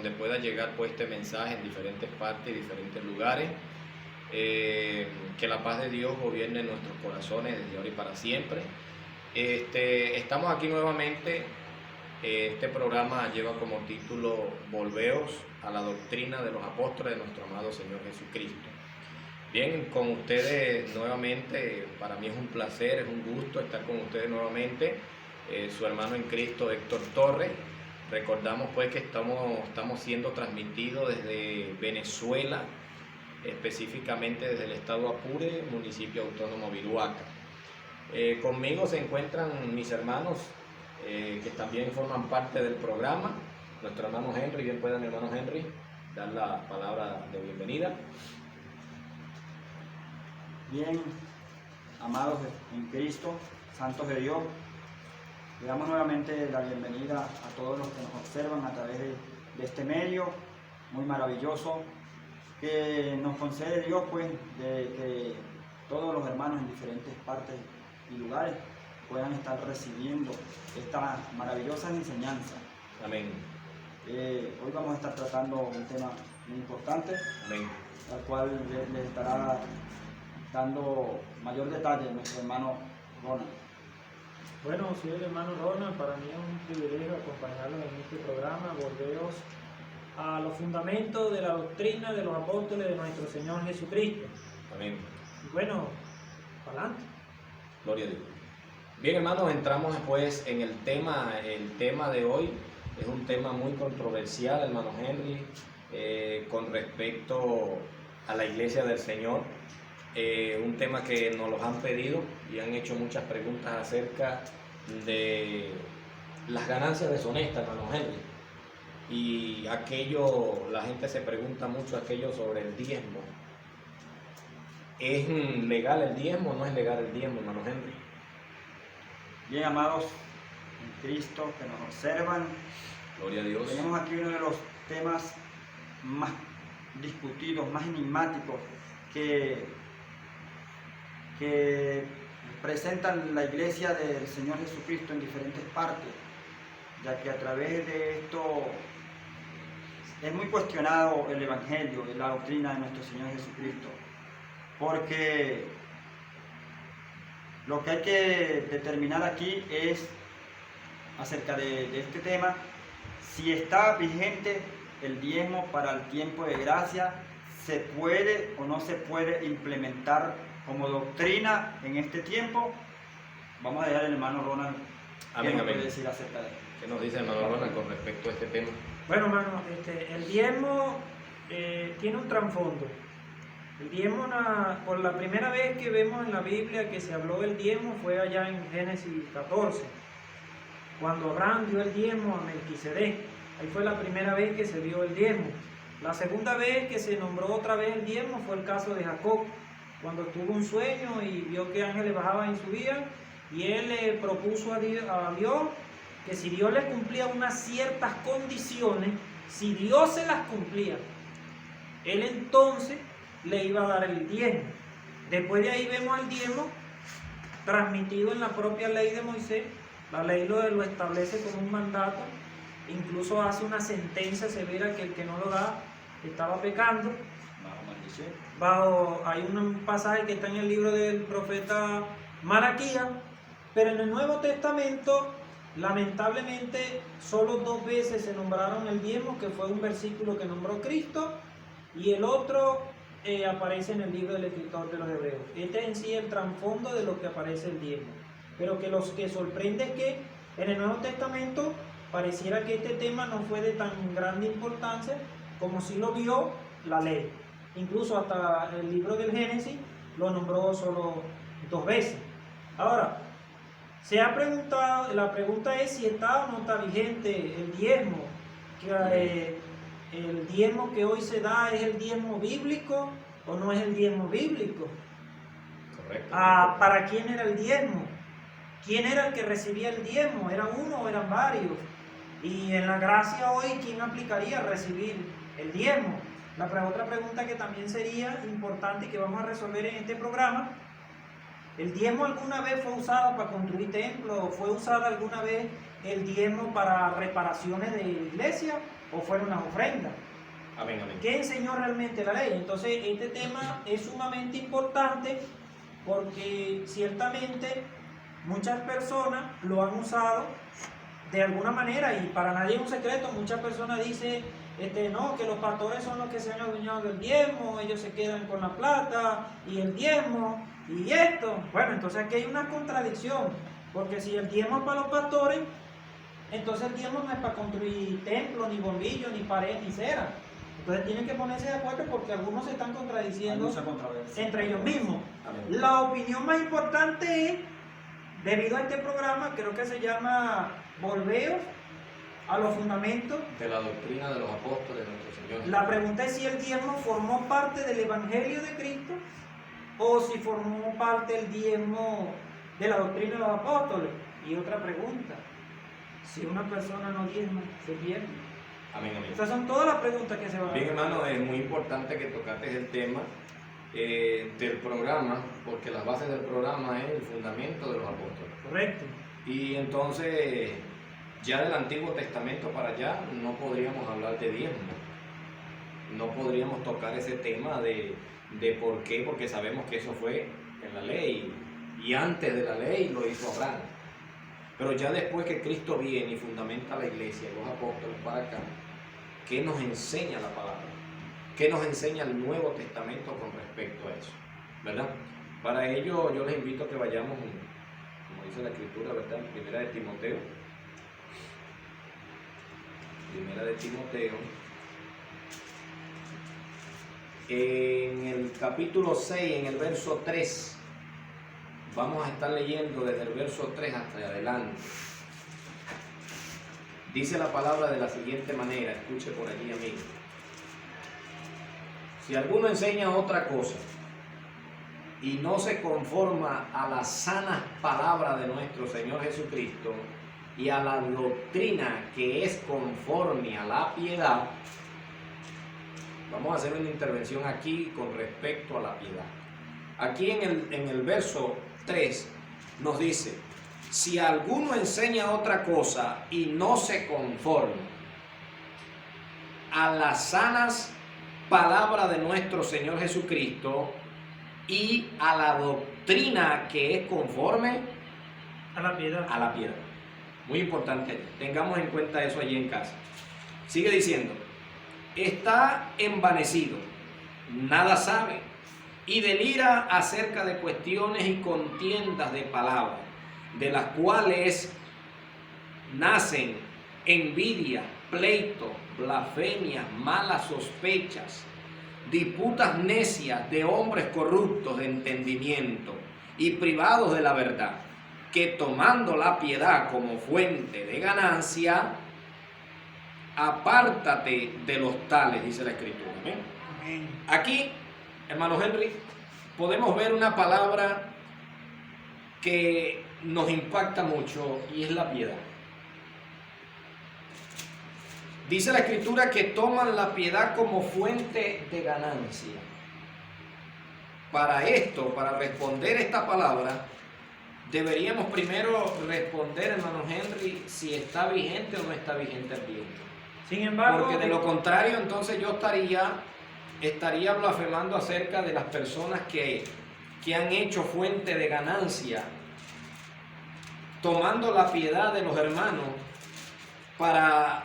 donde pueda llegar pues este mensaje en diferentes partes y diferentes lugares. Que la paz de Dios gobierne en nuestros corazones desde ahora y para siempre. Estamos aquí nuevamente. Este programa lleva como título Volveos a la doctrina de los apóstoles de nuestro amado Señor Jesucristo. Bien, con ustedes nuevamente, para mí es un placer, es un gusto estar con ustedes nuevamente, su hermano en Cristo Héctor Torres. Recordamos pues que estamos siendo transmitidos desde Venezuela, específicamente desde el estado Apure, municipio autónomo Viruaca. Conmigo se encuentran mis hermanos que también forman parte del programa, nuestro hermano Henry. Bien pueda mi hermano Henry dar la palabra de bienvenida. Bien, amados en Cristo, santos de Dios, le damos nuevamente la bienvenida a todos los que nos observan a través de este medio muy maravilloso que nos concede Dios, pues, de que todos los hermanos en diferentes partes y lugares puedan estar recibiendo esta maravillosa enseñanza. Amén. Hoy vamos a estar tratando un tema muy importante, Amén, al cual les estará dando mayor detalle nuestro hermano Ronald. Bueno, soy el hermano Ronald. Para mí es un privilegio acompañarlos en este programa. Volveos a los fundamentos de la doctrina de los apóstoles de nuestro Señor Jesucristo. amén. Y bueno, para adelante. Gloria a Dios. Bien, hermanos, entramos pues en el tema de hoy. Es un tema muy controversial, hermano Henry, con respecto a la iglesia del Señor. Un tema que nos los han pedido y han hecho muchas preguntas acerca de las ganancias deshonestas, hermano Henry. Y la gente se pregunta mucho aquello sobre el diezmo. ¿Es legal el diezmo o no es legal el diezmo, hermano Henry? Bien, amados en Cristo que nos observan, Gloria a Dios. tenemos aquí uno de los temas más discutidos, más enigmáticos que presentan la iglesia del Señor Jesucristo en diferentes partes, ya que a través de esto es muy cuestionado el Evangelio y la doctrina de nuestro Señor Jesucristo, porque lo que hay que determinar aquí es acerca de este tema, si está vigente el diezmo para el tiempo de gracia, se puede o no se puede implementar como doctrina en este tiempo. Vamos a dejar al hermano Ronald Amén, que nos amén. puede decir acerca de esto. ¿Qué nos dice el hermano Ronald con respecto a este tema? Bueno, hermano, el diezmo tiene un trasfondo. El diezmo, por la primera vez que vemos en la Biblia que se habló del diezmo fue allá en Génesis 14, cuando Abraham dio el diezmo a Melquisedec. Ahí fue la primera vez que se vio el diezmo. La segunda vez que se nombró otra vez el diezmo fue el caso de Jacob, cuando tuvo un sueño y vio que ángeles bajaban y subían, y él le propuso a Dios que si Dios le cumplía unas ciertas condiciones, si Dios se las cumplía, él entonces le iba a dar el diezmo. Después de ahí vemos el diezmo transmitido en la propia ley de Moisés. La ley lo establece como un mandato, incluso hace una sentencia severa que el que no lo da estaba pecando. Hay un pasaje que está en el libro del profeta Malaquías, pero en el Nuevo Testamento lamentablemente solo 2 veces se nombraron el diezmo, que fue un versículo que nombró Cristo, y el otro aparece en el libro del escritor de los Hebreos. Este es en sí el trasfondo de lo que aparece el diezmo, pero que los que sorprende es que en el Nuevo Testamento pareciera que este tema no fue de tan grande importancia como si lo vio la ley. Incluso hasta el libro del Génesis lo nombró solo 2 veces. Ahora, se ha preguntado, la pregunta es si está o no está vigente el diezmo. El diezmo que hoy se da, ¿es el diezmo bíblico o no es el diezmo bíblico? Correcto. ¿Para quién era el diezmo? ¿Quién era el que recibía el diezmo? ¿Era uno o eran varios? Y en la gracia hoy, ¿quién aplicaría recibir el diezmo? La otra pregunta que también sería importante y que vamos a resolver en este programa: ¿el diezmo alguna vez fue usado para construir templos? ¿Fue usado alguna vez el diezmo para reparaciones de iglesia? o fueron las ofrendas. Amén, amén. ¿Qué enseñó realmente la ley? Entonces, este tema es sumamente importante porque ciertamente muchas personas lo han usado de alguna manera, y para nadie es un secreto. Muchas personas dicen, no, que los pastores son los que se han adueñado del diezmo, ellos se quedan con la plata y el diezmo y esto. Bueno, entonces aquí hay una contradicción, porque si el diezmo es para los pastores, entonces el diezmo no es para construir templos, ni bombillos, ni pared, ni cera. Entonces tienen que ponerse de acuerdo, porque algunos se están contradiciendo entre ellos mismos. Amén. La opinión más importante es, debido a este programa, creo que se llama Volveos a los fundamentos De la doctrina de los apóstoles de nuestro Señor. La pregunta es si el diezmo formó parte del Evangelio de Cristo o si formó parte el diezmo de la doctrina de los apóstoles. Y otra pregunta, si una persona no diezma, ¿se pierde? Amén, amén. Estas son todas las preguntas que se van a Bien, hacer. hermano, es muy importante que tocaste el tema del programa, porque la base del programa es el fundamento de los apóstoles. Correcto. Y entonces, ya del Antiguo Testamento para allá, no podríamos hablar de diezmo. No podríamos tocar ese tema de por qué, porque sabemos que eso fue en la ley. Y antes de la ley lo hizo Abraham. Pero ya después que Cristo viene y fundamenta la iglesia, los apóstoles para acá, ¿qué nos enseña la palabra? ¿Qué nos enseña el Nuevo Testamento con respecto a eso? ¿Verdad? Para ello yo les invito a que vayamos, como dice la Escritura, ¿verdad? Primera de Timoteo. Primera de Timoteo. En el capítulo 6, en el verso 3, vamos a estar leyendo desde el verso 3 hasta adelante. Dice la palabra de la siguiente manera, escuche por allí, amigo. Si alguno enseña otra cosa y no se conforma a la sana palabra de nuestro Señor Jesucristo y a la doctrina que es conforme a la piedad, vamos a hacer una intervención aquí con respecto a la piedad. Aquí en el verso 3 nos dice, si alguno enseña otra cosa y no se conforma a las sanas palabras de nuestro Señor Jesucristo y a la doctrina que es conforme A la piedad. a la piedad. Muy importante, tengamos en cuenta eso allí en casa. Sigue diciendo, está envanecido, nada sabe, y delira acerca de cuestiones y contiendas de palabras, de las cuales nacen envidia, pleito, blasfemias, malas sospechas, disputas necias de hombres corruptos de entendimiento y privados de la verdad, que tomando la piedad como fuente de ganancia, apártate de los tales, dice la Escritura. ¿Amén? Amén. Aquí, hermano Henry, podemos ver una palabra que nos impacta mucho y es la piedad. Dice la Escritura que toman la piedad como fuente de ganancia. Para esto, para responder esta palabra, deberíamos primero responder, hermano Henry, si está vigente o no está vigente el diezmo. Sin embargo, Porque de lo contrario, entonces yo estaría blasfemando acerca de las personas que han hecho fuente de ganancia, tomando la piedad de los hermanos para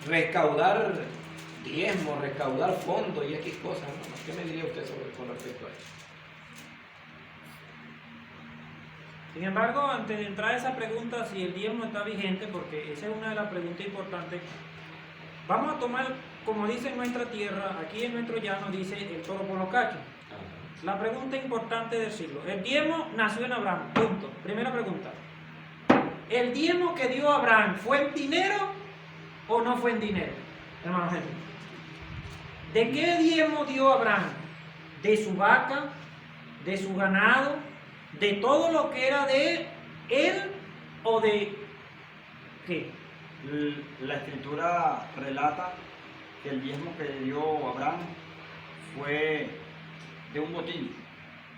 recaudar diezmo, recaudar fondos y X cosas, hermano. ¿Qué me diría usted con respecto a eso? Sin embargo, antes de entrar a esa pregunta, si el diezmo está vigente, porque esa es una de las preguntas importantes, vamos a tomar, como dice en nuestra tierra, aquí en nuestro llano dice el toro por los cachos. La pregunta importante es decirlo, el diezmo nació en Abraham, punto. Primera pregunta, ¿el diezmo que dio Abraham fue en dinero o no fue en dinero? Hermano Henry, ¿de qué diezmo dio Abraham? ¿De su vaca? ¿De su ganado? ¿De todo lo que era de él o de qué? La Escritura relata que el diezmo que dio Abraham fue de un botín.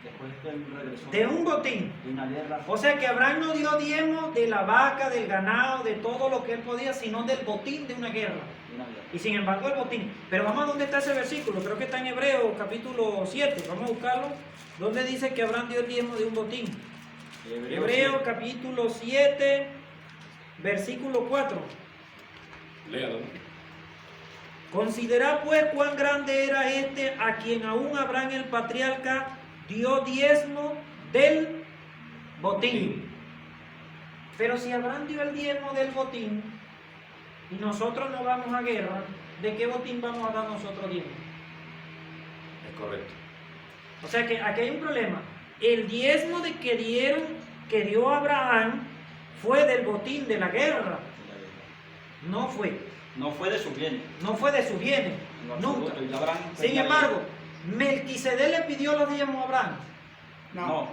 Después que él regresó de un botín. de una guerra. O sea que Abraham no dio diezmo de la vaca, del ganado, de todo lo que él podía, sino del botín de una guerra. De una guerra. Y sin embargo el botín. Pero vamos a dónde está ese versículo. Creo que está en Hebreos capítulo 7. Vamos a buscarlo. ¿Dónde dice que Abraham dio el diezmo de un botín? Hebreos capítulo 7, versículo 4. Léalo. Considerad pues cuán grande era este a quien aún Abraham el patriarca dio diezmo del botín. Pero si Abraham dio el diezmo del botín y nosotros no vamos a guerra, ¿de qué botín vamos a dar nosotros diezmo? Es correcto. O sea que aquí hay un problema. El diezmo de que dio Abraham fue del botín de la guerra. No fue. No fue de sus bienes. No fue de sus bienes. En lo Nunca. absoluto. Y Abraham Sin embargo, Melquisedec le pidió los diezmos a Abraham. no,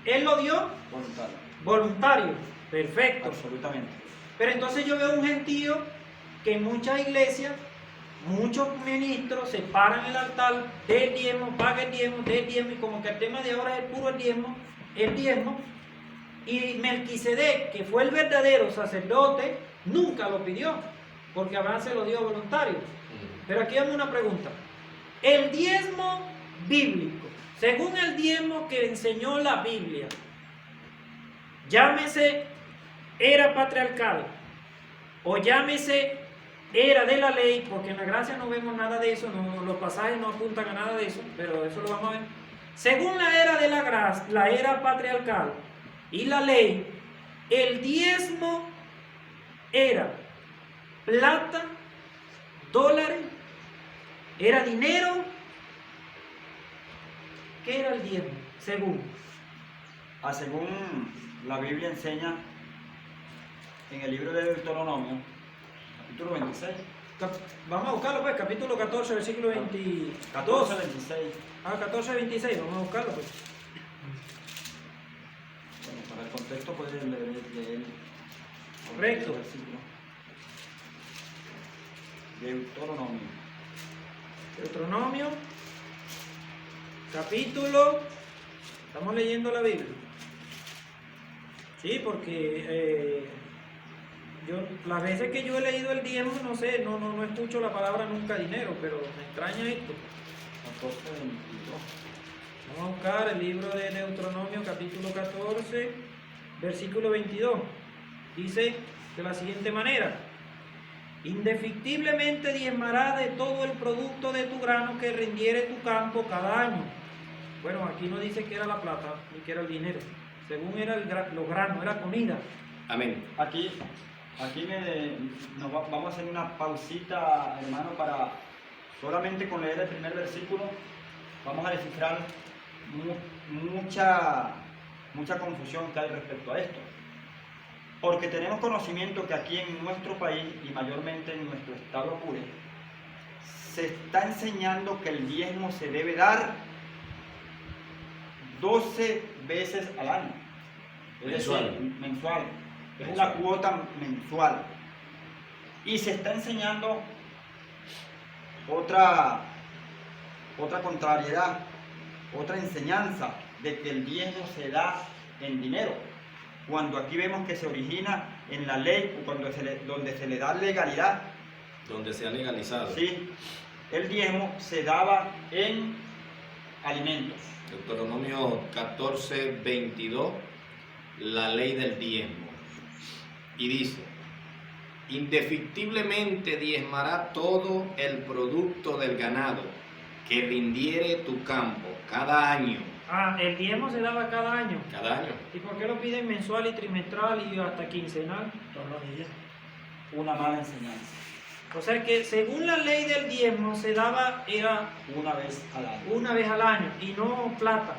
Él lo dio voluntario. voluntario. Perfecto. Absolutamente. Pero entonces yo veo un gentío que en muchas iglesias, muchos ministros se paran en el altar del diezmo, paga el diezmo, del diezmo, y como que el tema de ahora es puro el diezmo, y Melquisedec, que fue el verdadero sacerdote, nunca lo pidió, porque Abraham se lo dio voluntario. Pero aquí hay una pregunta. El diezmo bíblico, según el diezmo que enseñó la Biblia, llámese era patriarcal o llámese era de la ley, porque en la gracia no vemos nada de eso, los pasajes no apuntan a nada de eso, pero eso lo vamos a ver. Según la era de la gracia, la era patriarcal y la ley, el diezmo era plata, dólares, era dinero. ¿Qué era el diezmo? Según La Biblia enseña en el libro de Deuteronomio, capítulo 26, vamos a buscarlo pues, capítulo 14, versículo 22. 14, 26. 14, 26, vamos a buscarlo pues. Bueno, para el contexto pueden leer Correcto. el versículo. Deuteronomio. Deuteronomio, capítulo, estamos leyendo la Biblia. Sí, porque las veces que yo he leído el diezmo, no sé, no escucho la palabra nunca dinero, pero me extraña esto. 14, 22. Vamos a buscar el libro de Deuteronomio, capítulo 14, versículo 22. Dice de la siguiente manera: indefectiblemente diezmará de todo el producto de tu grano que rindiere tu campo cada año. Bueno, aquí no dice que era la plata ni que era el dinero. Según era los granos, era comida. Amén. Aquí vamos a hacer una pausita, hermano, para solamente con leer el primer versículo vamos a descifrar mucha confusión que hay respecto a esto. Porque tenemos conocimiento que aquí en nuestro país y mayormente en nuestro estado Apure se está enseñando que el diezmo se debe dar 12 veces al año. Mensual. Mensual. Es Mensual. la cuota mensual. Y se está enseñando otra contrariedad, otra enseñanza de que el diezmo se da en dinero. Cuando aquí vemos que se origina en la ley, donde se le da legalidad. Donde se ha legalizado. Sí, el diezmo se daba en alimentos. Deuteronomio 14, 22, la ley del diezmo. Y dice: indefectiblemente diezmará todo el producto del ganado que rindiere tu campo cada año. El diezmo se daba cada año. Cada año. ¿Y por qué lo piden mensual y trimestral y hasta quincenal? Todos los días. Una mala enseñanza. O sea que según la ley del diezmo se daba, era Una vez al año. una vez al año y no plata.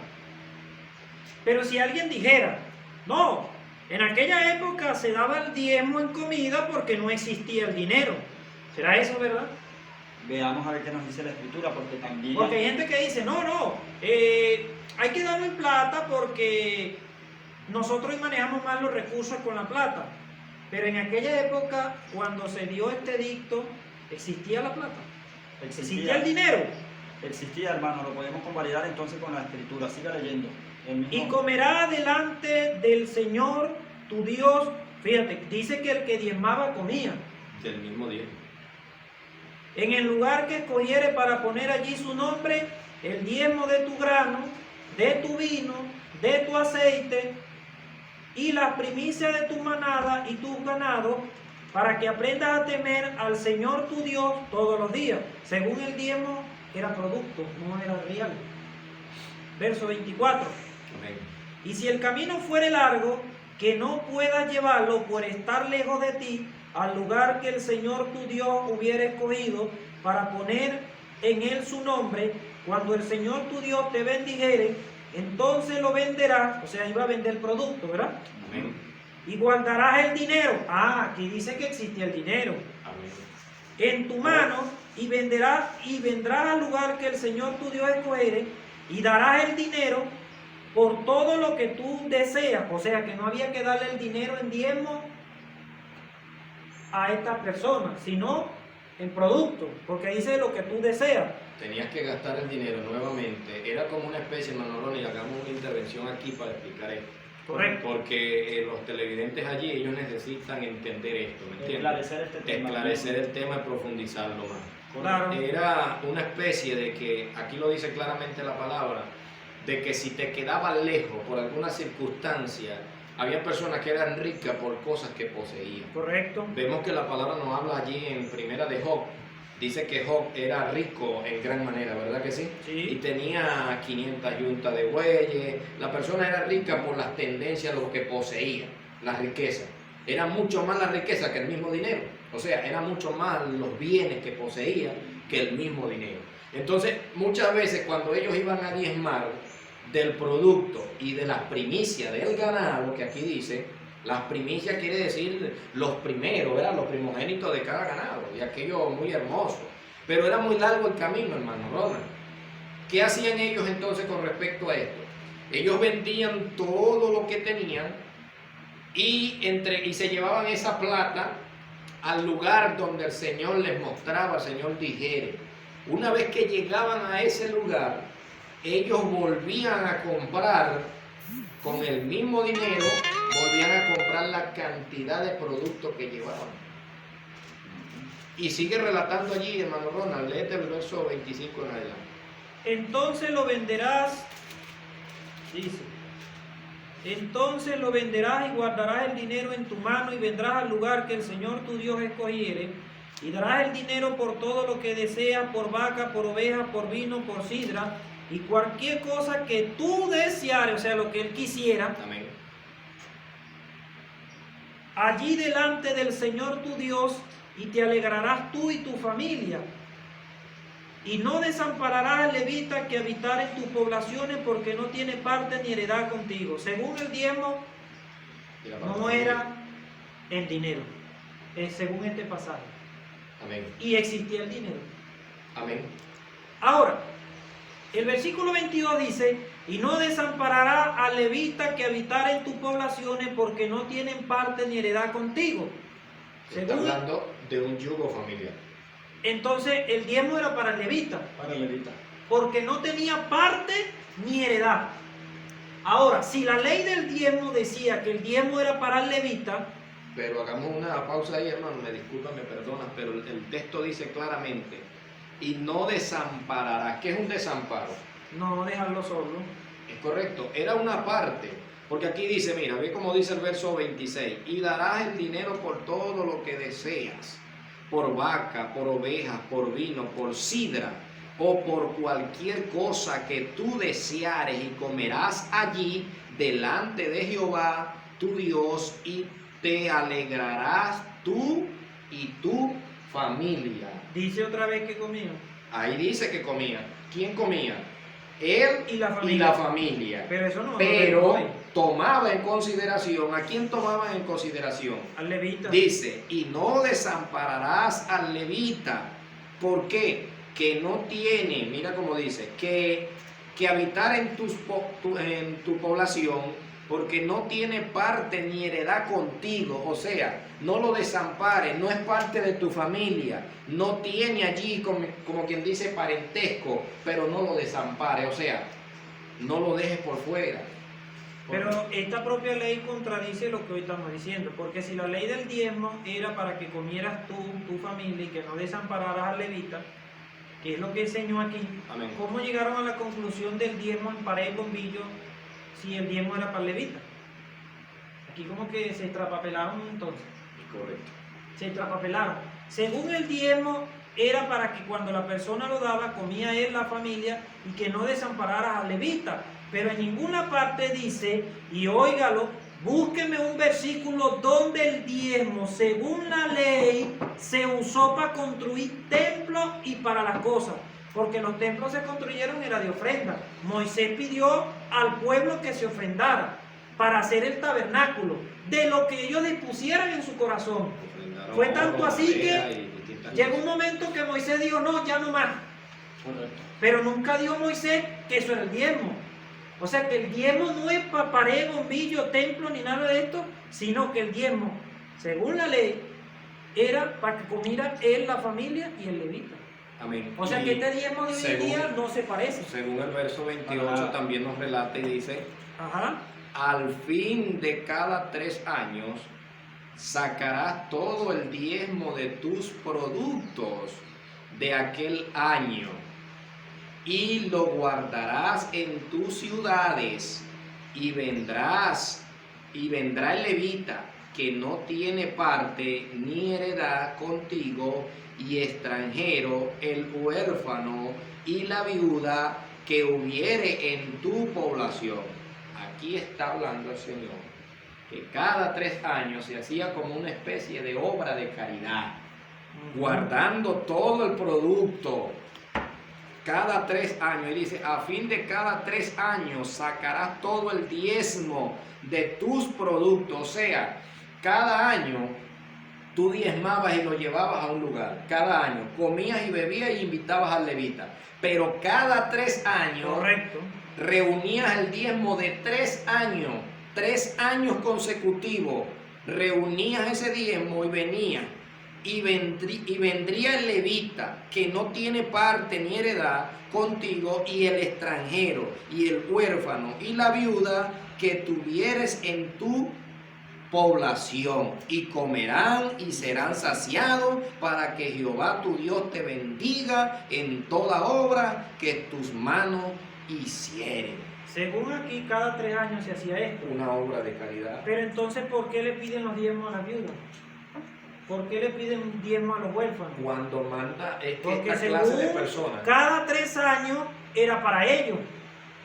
Pero si alguien dijera, no, en aquella época se daba el diezmo en comida porque no existía el dinero. ¿Será eso verdad? Veamos a ver qué nos dice la escritura, porque también... Porque hay gente que dice, no, hay que darlo en plata porque nosotros manejamos más los recursos con la plata. Pero en aquella época, cuando se dio este edicto, ¿existía la plata? ¿Existía el dinero? existía, hermano, lo podemos convalidar entonces con la escritura. Siga leyendo. Y comerá delante del Señor tu Dios. Fíjate, dice que el que diezmaba comía. Del mismo día. En el lugar que escogiere para poner allí su nombre, el diezmo de tu grano, de tu vino, de tu aceite y las primicias de tu manada y tus ganados, para que aprendas a temer al Señor tu Dios todos los días. Según el diezmo era producto, no era real. Verso 24. Amén. Y si el camino fuere largo, que no puedas llevarlo por estar lejos de ti, al lugar que el Señor tu Dios hubiera escogido para poner en él su nombre, cuando el Señor tu Dios te bendijere, entonces lo venderás, o sea, iba a vender producto, ¿verdad? Amén. Y guardarás el dinero. Ah, aquí dice que existe el dinero. Amén. En tu mano, y vendrás al lugar que el Señor tu Dios escogiere, y darás el dinero por todo lo que tú deseas. O sea, que no había que darle el dinero en diezmo a estas personas, sino en producto, porque dice lo que tú deseas. Tenías que gastar el dinero nuevamente. Era como una especie, hermano Ronnie, hagamos una intervención aquí para explicar esto. Correcto. Porque los televidentes allí, ellos necesitan entender esto, ¿me entiendes? Esclarecer este tema. Esclarecer el tema y profundizarlo más. Claro. Era una especie de que, aquí lo dice claramente la palabra, de que si te quedabas lejos por alguna circunstancia, había personas que eran ricas por cosas que poseían. Correcto. Vemos que la palabra nos habla allí en primera de Job. Dice que Job era rico en gran manera, ¿verdad que sí? Sí. Y tenía 500 yuntas de bueyes. La persona era rica por las tendencias, lo que poseía, la riqueza. Era mucho más la riqueza que el mismo dinero. O sea, era mucho más los bienes que poseía que el mismo dinero. Entonces, muchas veces cuando ellos iban a diezmar del producto y de las primicias del ganado, que aquí dice, las primicias quiere decir los primeros, ¿verdad? Los primogénitos de cada ganado, y aquello muy hermoso. Pero era muy largo el camino, hermano Ronald. ¿Qué hacían ellos entonces con respecto a esto? Ellos vendían todo lo que tenían y se llevaban esa plata al lugar donde el Señor les mostraba, el Señor dijere. Una vez que llegaban a ese lugar, ellos volvían a comprar con el mismo dinero, volvían a comprar la cantidad de productos que llevaban. Y sigue relatando allí, hermano Ronald, léete el verso 25 en adelante. Entonces lo venderás, dice, entonces lo venderás y guardarás el dinero en tu mano y vendrás al lugar que el Señor tu Dios escogiere y darás el dinero por todo lo que deseas, por vaca, por oveja, por vino, por sidra y cualquier cosa que tú deseares, o sea, lo que él quisiera. Amén. Allí delante del Señor tu Dios, y te alegrarás tú y tu familia. Y no desampararás al levita que habitar en tus poblaciones, porque no tiene parte ni heredad contigo. Según el diezmo, no era en dinero, es según este pasaje. Amén. Y existía el dinero. Amén. Ahora, el versículo 22 dice, y no desamparará al levita que habitar en tus poblaciones, porque no tienen parte ni heredad contigo. Está hablando de un yugo familiar. Entonces el diezmo era para el levita, Para el levita. porque no tenía parte ni heredad. Ahora, si la ley del diezmo decía que el diezmo era para el levita, Pero hagamos una pausa ahí, hermano, me disculpan, me perdonas, pero el texto dice claramente, y no desamparará. ¿Qué es un desamparo? no dejarlo solo. Es correcto, era una parte, porque aquí dice, mira, ve como dice el verso 26, y darás el dinero por todo lo que deseas, por vaca, por ovejas, por vino, por sidra, o por cualquier cosa que tú deseares, y comerás allí delante de Jehová tu Dios, y te alegrarás tú y tu familia. Dice otra vez que comía. Ahí dice que comía. ¿Quién comía? Él Y la familia. y la familia. Pero eso no. Pero no tomaba en consideración, ¿a quién tomaba en consideración? al levita. Dice, y no desampararás al levita. ¿Por qué? Que no tiene, mira cómo dice, que habitar en tu población, porque no tiene parte ni heredad contigo, o sea, no lo desampares, no es parte de tu familia, no tiene allí como quien dice parentesco, pero no lo desampares, o sea, no lo dejes por fuera. Pero esta propia ley contradice lo que hoy estamos diciendo, porque si la ley del diezmo era para que comieras tú, tu familia, y que no desampararas al levita, que es lo que enseñó aquí, Amén. ¿cómo llegaron a la conclusión del diezmo en pared y bombillo si el diezmo era para el levita? Aquí como que se extrapapelaron entonces. Correcto. Se extrapapelaron. Según el diezmo era para que cuando la persona lo daba, comía él, la familia, y que no desampararas al levita. Pero en ninguna parte dice, y óigalo, búsqueme un versículo donde el diezmo, según la ley, se usó para construir templos y para las cosas. Porque los templos se construyeron era de ofrenda. Moisés pidió al pueblo que se ofrendara para hacer el tabernáculo, de lo que ellos dispusieran en su corazón. Fue tanto así que llegó un momento que Moisés dijo, no, ya no más. Correcto. Pero nunca dijo Moisés que eso era el diezmo. O sea que el diezmo no es para pared, bombillo, templo, ni nada de esto, sino que el diezmo, según la ley, era para que comiera él, la familia y el levita. Amén. O sea que este diezmo de hoy en día no se parece. Según el verso 28 también nos relata y dice, Ajá. al fin de cada 3 años sacarás todo el diezmo de tus productos de aquel año y lo guardarás en tus ciudades y vendrá el levita que no tiene parte ni heredad contigo y extranjero, el huérfano y la viuda que hubiere en tu población. Aquí está hablando el Señor que cada 3 años se hacía como una especie de obra de caridad, guardando todo el producto. Cada 3 años, y dice, a fin de cada 3 años sacarás todo el diezmo de tus productos. O sea, cada año tú diezmabas y lo llevabas a un lugar. Cada año comías y bebías y invitabas al levita. Pero cada 3 años, correcto, reunías el diezmo de 3 años, 3 años consecutivos. Reunías ese diezmo y venía. Y vendría el levita que no tiene parte ni heredad contigo, y el extranjero y el huérfano y la viuda que tuvieres en tu población, y comerán y serán saciados, para que Jehová tu Dios te bendiga en toda obra que tus manos hicieren. Según aquí, cada 3 años se hacía esto. Una obra de caridad. Pero entonces, ¿por qué le piden los diezmos a las viudas? ¿Por qué le piden diezmo a los huérfanos? Cuando manda Porque esta clase de según personas, cada 3 años era para ellos.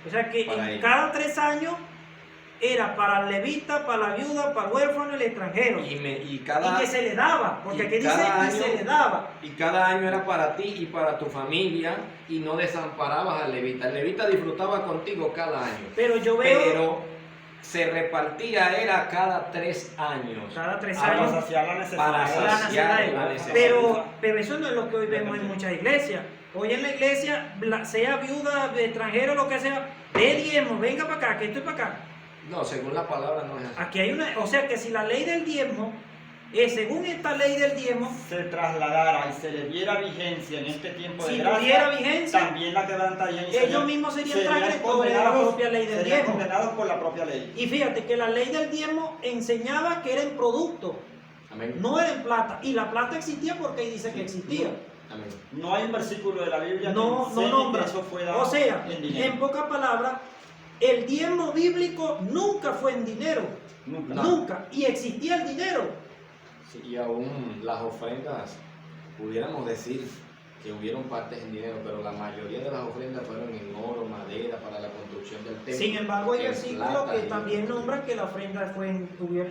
O sea que Para en ellos. cada 3 años era para el levita, para la viuda, para el huérfano y el extranjero. y Y cada que se le daba, porque y aquí dice cada que se año- le daba. Y cada año era para ti y para tu familia, y no desamparabas al levita. El levita disfrutaba contigo cada año, Pero yo veo pero se repartía, era cada 3 años. cada 3 Para años saciar la necesidad. Para la saciar necesidad. la necesidad. Pero eso no es lo que hoy vemos en muchas iglesias. Hoy en la iglesia, sea viuda, de extranjero, lo que sea, de diezmo, venga para acá, que esto es para acá. No, según la palabra no es así. Aquí hay una, o sea que si la ley del diezmo, según esta ley del diezmo, Se trasladara y se le diera vigencia en este tiempo de si gracia, tuviera vigencia, también la quebrantarían y ellos mismos serían transgresores de la propia ley del serían diezmo. condenados por la propia ley. Y fíjate que la ley del diezmo enseñaba que era en producto, Amén. no era en plata. Y la plata existía porque ahí dice que existía. Amén. No hay un versículo de la Biblia No que enseñe nombra. que eso fue dado O sea, en dinero. en pocas palabras, el diezmo bíblico nunca fue en dinero. Nunca. No. Nunca. Y existía el dinero. Sí, y aún las ofrendas, pudiéramos decir que hubieron partes en dinero, pero la mayoría de las ofrendas fueron en oro, madera, para la construcción del templo. Sin embargo, hay en versículos plata que y- también nombran que la ofrenda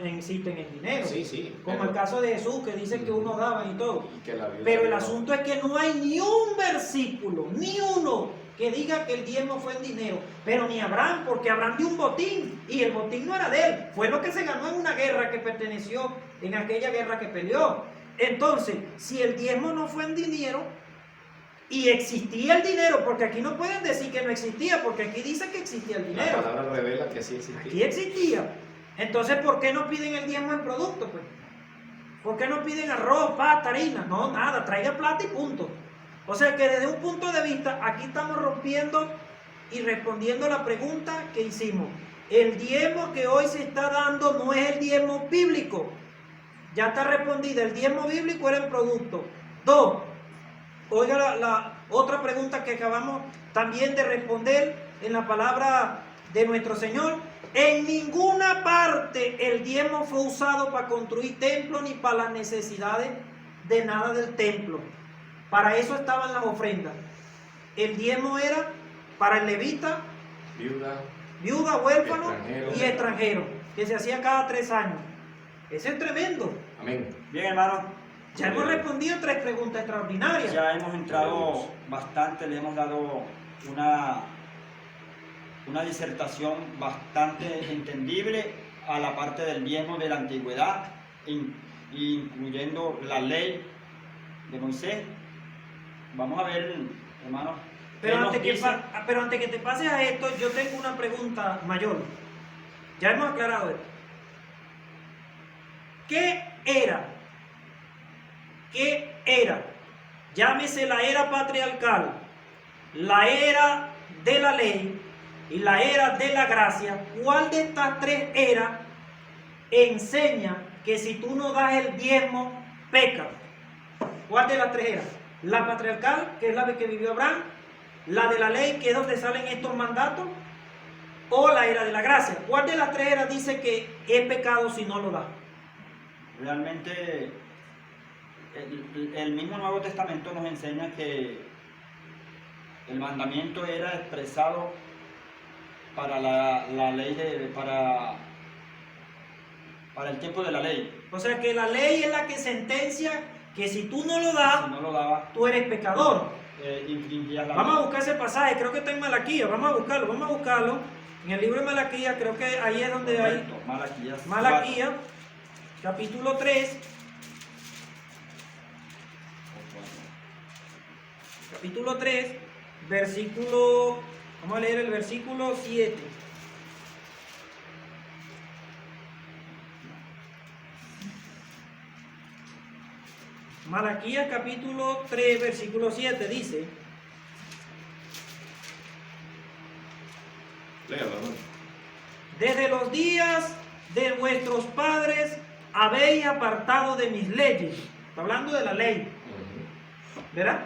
existen en dinero. Sí, sí. Como pero- el caso de Jesús, que dice que uno daba y todo. y que la viuda Pero el no. asunto es que no hay ni un versículo, ni uno, que diga que el diezmo fue en dinero. Pero ni Abraham, porque Abraham dio un botín, y el botín no era de él, fue lo que se ganó en una guerra que perteneció, en aquella guerra que peleó. Entonces, si el diezmo no fue en dinero, Y existía el dinero, porque aquí no pueden decir que no existía, porque aquí dice que existía el La dinero. palabra revela que sí existía. Aquí existía. Entonces, ¿por qué no piden el diezmo en producto, pues? ¿Por qué no piden arroz, pasta, harina? No, nada, traiga plata y punto. O sea que desde un punto de vista, aquí estamos rompiendo y respondiendo la pregunta que hicimos. El diezmo que hoy se está dando no es el diezmo bíblico. Ya está respondida, el diezmo bíblico era en producto. 2. Oiga la otra pregunta que acabamos también de responder en la palabra de nuestro Señor. En ninguna parte el diezmo fue usado para construir templo ni para las necesidades de nada del templo. Para eso estaban las ofrendas. El diezmo era para el levita, viuda, huérfano y extranjero, que se hacía cada 3 años. Eso es tremendo. Amén. Bien, hermano. Ya hemos respondido 3 preguntas extraordinarias. Ya hemos entrado bastante, le hemos dado una disertación bastante entendible a la parte del diezmo de la antigüedad, incluyendo la ley de Moisés. Vamos a ver, hermano. Pero antes que te pases a esto, yo tengo una pregunta mayor. Ya hemos aclarado esto. ¿Qué era? Llámese la era patriarcal, la era de la ley y la era de la gracia. ¿Cuál de estas 3 eras enseña que si tú no das el diezmo, pecas? ¿Cuál de las 3 eras? La patriarcal, que es la de que vivió Abraham, la de la ley, que es donde salen estos mandatos, o la era de la gracia. ¿Cuál de las 3 eras dice que es pecado si no lo da? Realmente el mismo Nuevo Testamento nos enseña que el mandamiento era expresado para la ley para el tiempo de la ley. O sea que la ley es la que sentencia que si tú no lo das, Si no lo daba, tú eres pecador. infringías la Vamos a ley. buscar ese pasaje, creo que está en Malaquías, vamos a buscarlo. En el libro de Malaquías, creo que ahí es donde hay Correcto, Malaquías, capítulo 3. Capítulo 3, versículo, vamos a leer el versículo 7. Malaquías capítulo 3, versículo 7 dice: Léalo, hermano. desde los días de vuestros padres habéis apartado de mis leyes. Está hablando de la ley, ¿verdad?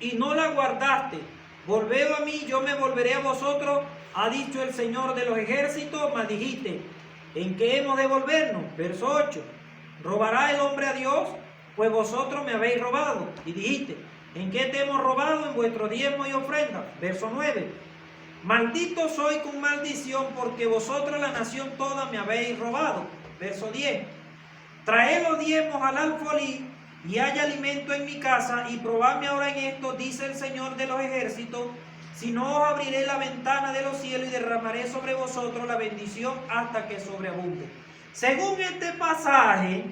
Y no la guardaste. Volved a mí, yo me volveré a vosotros, ha dicho el Señor de los ejércitos. Mas dijiste: ¿en qué hemos de volvernos? Verso 8. ¿Robará el hombre a Dios? Pues vosotros me habéis robado. Y dijiste: ¿en qué te hemos robado? En vuestro diezmo y ofrenda. Verso 9. Maldito soy con maldición, porque vosotros la nación toda me habéis robado. Verso 10. Traed los diezmos al alfolí, y haya alimento en mi casa, y probadme ahora en esto, dice el Señor de los ejércitos, si no os abriré la ventana de los cielos y derramaré sobre vosotros la bendición hasta que sobreabunde. Según este pasaje,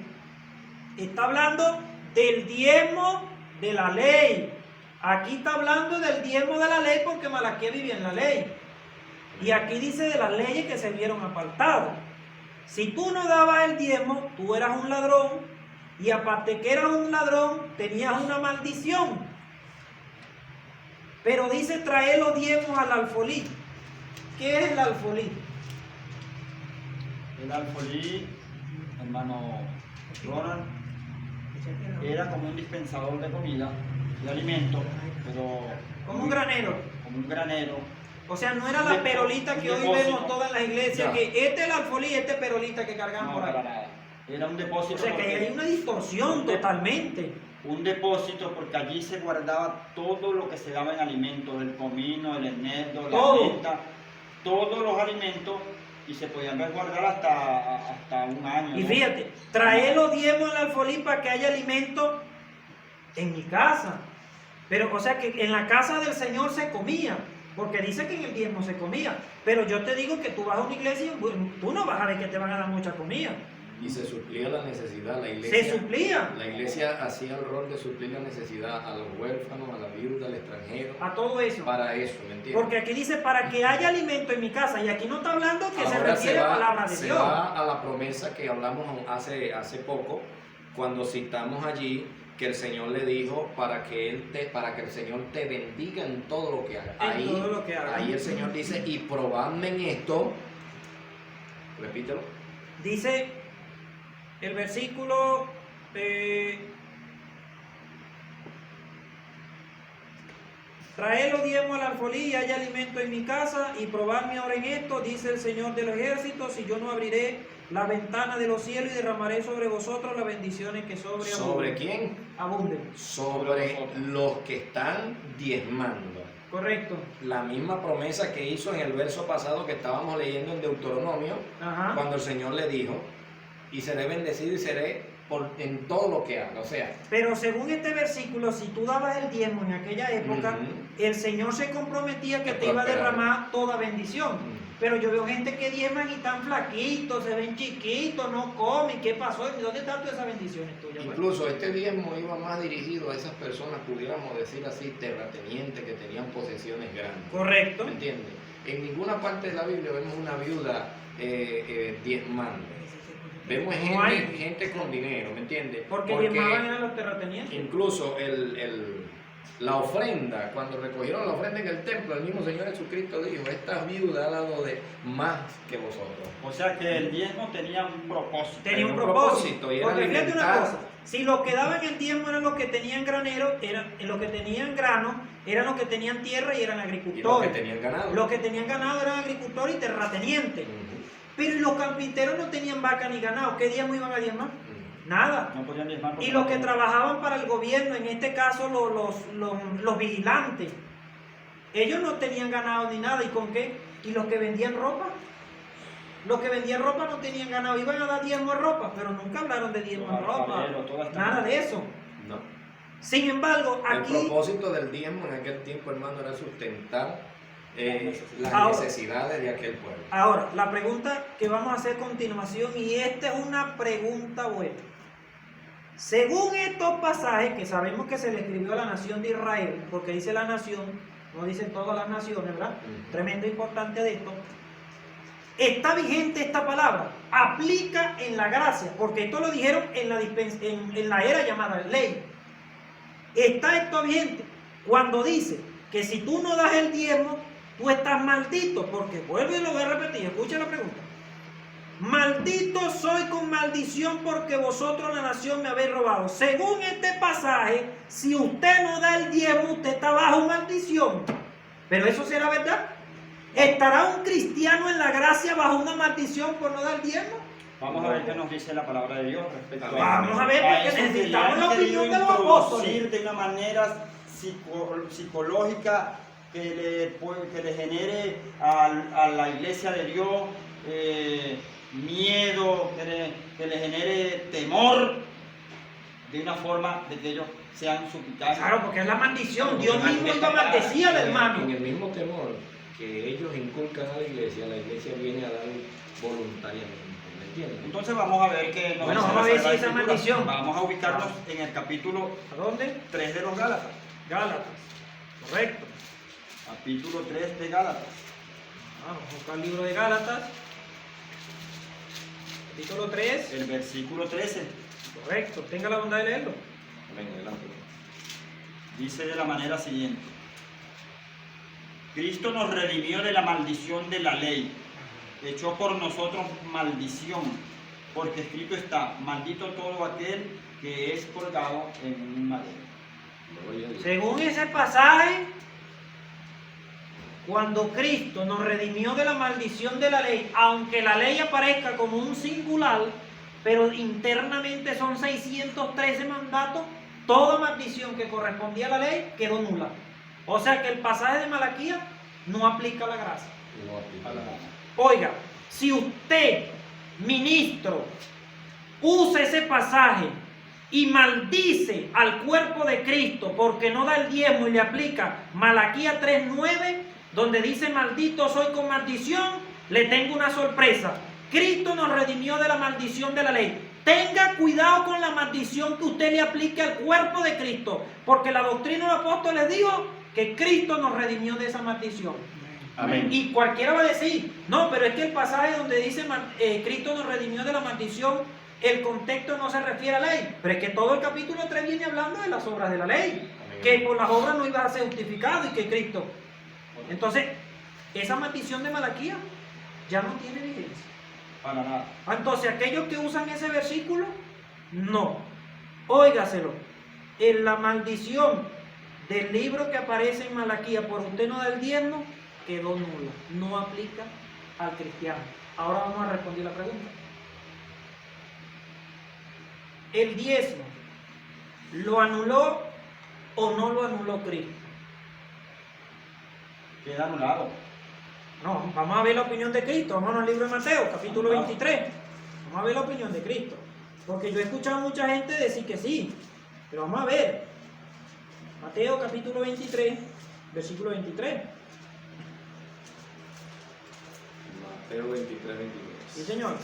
está hablando del diezmo de la ley. Aquí está hablando del diezmo de la ley porque Malaquías vivía en la ley. Y aquí dice de las leyes que se vieron apartadas. Si tú no dabas el diezmo, tú eras un ladrón. Y aparte que eras un ladrón, tenías una maldición. Pero dice: traer los diezmos al alfolí. ¿Qué es el alfolí? El alfolí, hermano Ronald, era como un dispensador de comida, de alimentos, pero Como un granero. como un granero. O sea, no era la perolita que hoy depósito. vemos todas las iglesias, Ya. que este es el alfolí, este es perolita que cargan No, por ahí. para nada. Era un depósito. O sea, que porque- hay una distorsión totalmente. Un depósito porque allí se guardaba todo lo que se daba en alimentos, el comino, el eneldo, la Todo. menta, todos los alimentos, y se podían resguardar hasta un año. Y ¿no? fíjate, traer los diezmos al alfolí para que haya alimento en mi casa. Pero, o sea, que en la casa del Señor se comía, porque dice que en el diezmo se comía. Pero yo te digo que tú vas a una iglesia y bueno, tú no vas a ver que te van a dar mucha comida. Y se suplía la necesidad, la iglesia. Se suplía La iglesia hacía el rol de suplir la necesidad a los huérfanos, a la viuda, al extranjero. a todo eso. Para eso, ¿me entiendes? Porque aquí dice, para que haya alimento en mi casa. Y aquí no está hablando que se Ahora refiere a la palabra de se Dios. va a la promesa que hablamos hace poco, cuando citamos allí que el Señor le dijo para que el Señor te bendiga en todo lo que haga. En todo lo que haga. Ahí el Señor dice, y probadme en esto, repítelo. Dice el versículo traed los diezmos al alfolí y haya alimento en mi casa, y probadme ahora en esto, dice el Señor de los ejércitos, y yo no abriré la ventana de los cielos y derramaré sobre vosotros las bendiciones que sobre ¿Sobre quién? abunden. Sobre los que están diezmando. Correcto. La misma promesa que hizo en el verso pasado que estábamos leyendo en Deuteronomio, Ajá. cuando el Señor le dijo, y seré bendecido y seré en todo lo que haga. O sea, Pero según este versículo, si tú dabas el diezmo en aquella época, Ujú. el Señor se comprometía que A te iba a prosperar. derramar toda bendición. Ujú. Pero yo veo gente que diezman y están flaquitos, se ven chiquitos, no comen. ¿Qué pasó? ¿Y dónde están todas esas bendiciones tuyas? pues? Incluso este diezmo iba más dirigido a esas personas, pudiéramos decir así, terratenientes que tenían posesiones grandes. Correcto. ¿Me entiendes? En ninguna parte de la Biblia vemos una viuda diezmando. Vemos No hay. gente con dinero, ¿me entiendes? Porque diezmaban eran los terratenientes. Incluso la ofrenda, cuando recogieron la ofrenda en el templo, el mismo Señor Jesucristo dijo, esta viuda ha dado de más que vosotros. O sea que el diezmo tenía un propósito. Tenía un un propósito. propósito, y era Porque fíjate una alimentar. cosa, si los que daban el diezmo eran los que tenían granero, los que tenían grano, eran los que tenían tierra y eran Y los agricultores. que tenían ganado. Los que tenían ganado eran agricultores y terratenientes. Ujú, Pero ¿y los carpinteros no tenían vaca ni ganado? ¿Qué diezmo iban a diezmar? ujú. Nada. No podían diezmar porque Y los no que tenían. trabajaban para el gobierno, en este caso los vigilantes, ellos no tenían ganado ni nada. ¿Y con qué? ¿Y los que vendían ropa? Los que vendían ropa no tenían ganado, iban a dar diezmo de ropa, pero nunca hablaron de diezmo de Los ropa. alfareros, toda esta Nada gente. de eso. No. Sin embargo, El aquí, propósito del diezmo en aquel tiempo, hermano, era sustentar las Ahora. necesidades de aquel pueblo. ahora, la pregunta que vamos a hacer a continuación, y esta es una pregunta buena. Según estos pasajes, que sabemos que se le escribió a la nación de Israel, porque dice la nación, no dicen todas las naciones, ¿verdad? Ujú. Tremendo importante de esto. Está vigente esta palabra, aplica en la gracia, porque esto lo dijeron en la era llamada ley. Está esto vigente cuando dice que si tú no das el diezmo, tú estás maldito, porque vuelvo y lo voy a repetir, escucha la pregunta. Maldito soy con maldición porque vosotros la nación me habéis robado. Según este pasaje, si usted no da el diezmo, usted está bajo maldición. Pero eso será verdad. ¿Estará un cristiano en la gracia bajo una maldición por no dar diezmo? Vamos a ver qué nos dice la palabra de Dios respecto Amén. Vamos a ver, A porque eso necesitamos que la han opinión querido de los apóstoles. introducir de una manera psicológica que le genere a la iglesia de Dios miedo, que le genere temor, de una forma de que ellos sean suplicantes. Claro, porque es la maldición. Dios Porque mismo esta lo maldecía al En hermano. el mismo temor que ellos inculcan a la iglesia viene a dar voluntariamente. ¿Me entiendes? Entonces vamos a ver que nos Bueno, dice vamos a la ver si Sagrada esa Escritura. maldición. Vamos a ubicarnos en el capítulo ¿A dónde? 3 de los Gálatas. Gálatas. Correcto. Capítulo 3 de Gálatas. Vamos a buscar el libro de Gálatas. Capítulo 3. El versículo 13 Correcto. Tenga la bondad de leerlo. Amén, adelante. dice de la manera siguiente. Cristo nos redimió de la maldición de la ley, echó por nosotros maldición, porque escrito está, maldito todo aquel que es colgado en un madero. Gloria a Dios. Según ese pasaje, cuando Cristo nos redimió de la maldición de la ley, aunque la ley aparezca como un singular, pero internamente son 613 mandatos, toda maldición que correspondía a la ley quedó nula. O sea que el pasaje de Malaquías no aplica a la gracia. No aplica nada. Oiga, si usted, ministro, usa ese pasaje y maldice al cuerpo de Cristo porque no da el diezmo y le aplica Malaquías 3:9, donde dice maldito soy con maldición, le tengo una sorpresa. Cristo nos redimió de la maldición de la ley. Tenga cuidado con la maldición que usted le aplique al cuerpo de Cristo, porque la doctrina de los apóstoles dijo que Cristo nos redimió de esa maldición. Amén. Y cualquiera va a decir, no, pero es que el pasaje donde dice Cristo nos redimió de la maldición, el contexto no se refiere a la ley, pero es que todo el capítulo 3 viene hablando de las obras de la ley. Amén. Que por las obras no ibas a ser justificado y que Cristo. Entonces, esa maldición de Malaquías ya no tiene vigencia. Para nada. Entonces, aquellos que usan ese versículo, no. Óigaselo. En la maldición del libro que aparece en Malaquías por usted no dar diezmo, quedó nula. No aplica al cristiano. Ahora vamos a responder la pregunta. ¿El diezmo lo anuló o no lo anuló Cristo? Queda anulado. No, vamos a ver la opinión de Cristo. Vamos al libro de Mateo, capítulo 23. Vamos a ver la opinión de Cristo. Porque yo he escuchado a mucha gente decir que sí. Pero vamos a ver. Mateo, capítulo 23, versículo 23. Mateo 23, 23. Sí, señor.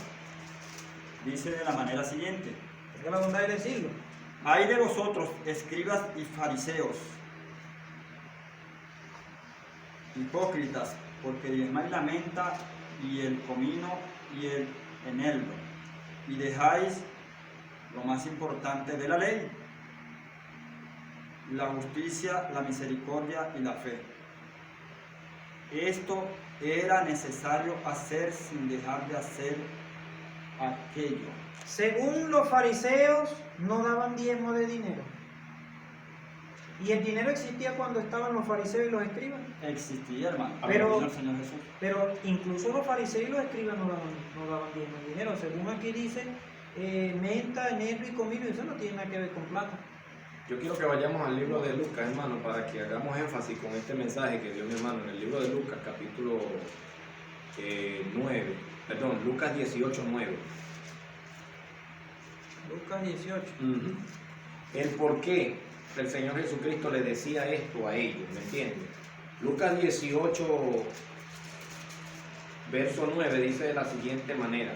Dice de la manera siguiente: Tenga la bondad de decirlo. Ay de vosotros, escribas y fariseos, hipócritas, porque diezmáis la menta y el comino y el eneldo, y dejáis lo más importante de la ley, la justicia, la misericordia y la fe. Esto era necesario hacer sin dejar de hacer aquello. Según los fariseos, no daban diezmo de dinero. Y el dinero existía cuando estaban los fariseos y los escribas. Existía, hermano. Pero- Vino el Señor Jesús. Pero incluso los fariseos y los escribas no daban diezmo de dinero. Según aquí dice, menta, eneldo y comino, eso no tiene nada que ver con plata. Yo quiero que vayamos al libro de Lucas, hermano, para que hagamos énfasis con este mensaje que dio mi hermano en el libro de Lucas, capítulo 9, perdón, Lucas 18, 9. Lucas 18. El por qué el Señor Jesucristo le decía esto a ellos, ¿me entiendes? Lucas 18, verso 9 dice de la siguiente manera: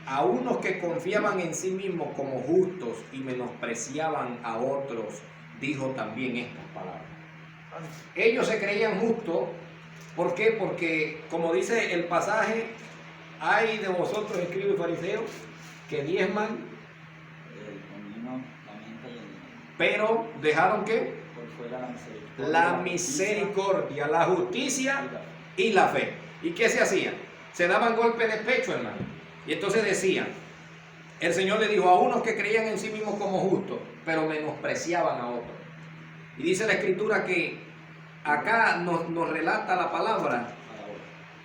a unos que confiaban en sí mismos como justos y menospreciaban a otros, dijo también estas palabras. Ellos se creían justos, ¿por qué? Porque, como dice el pasaje, hay de vosotros, escribas y fariseos, que diezman, El comino, la menta y el eneldo. pero dejaron ¿qué? Por fuera la misericordia. La misericordia, la justicia y la fe. ¿Y qué se hacía? Se daban golpes de pecho, hermano. Y entonces decían, el Señor le dijo a unos que creían en sí mismos como justos, pero menospreciaban a otros. Y dice la Escritura que acá nos relata la palabra.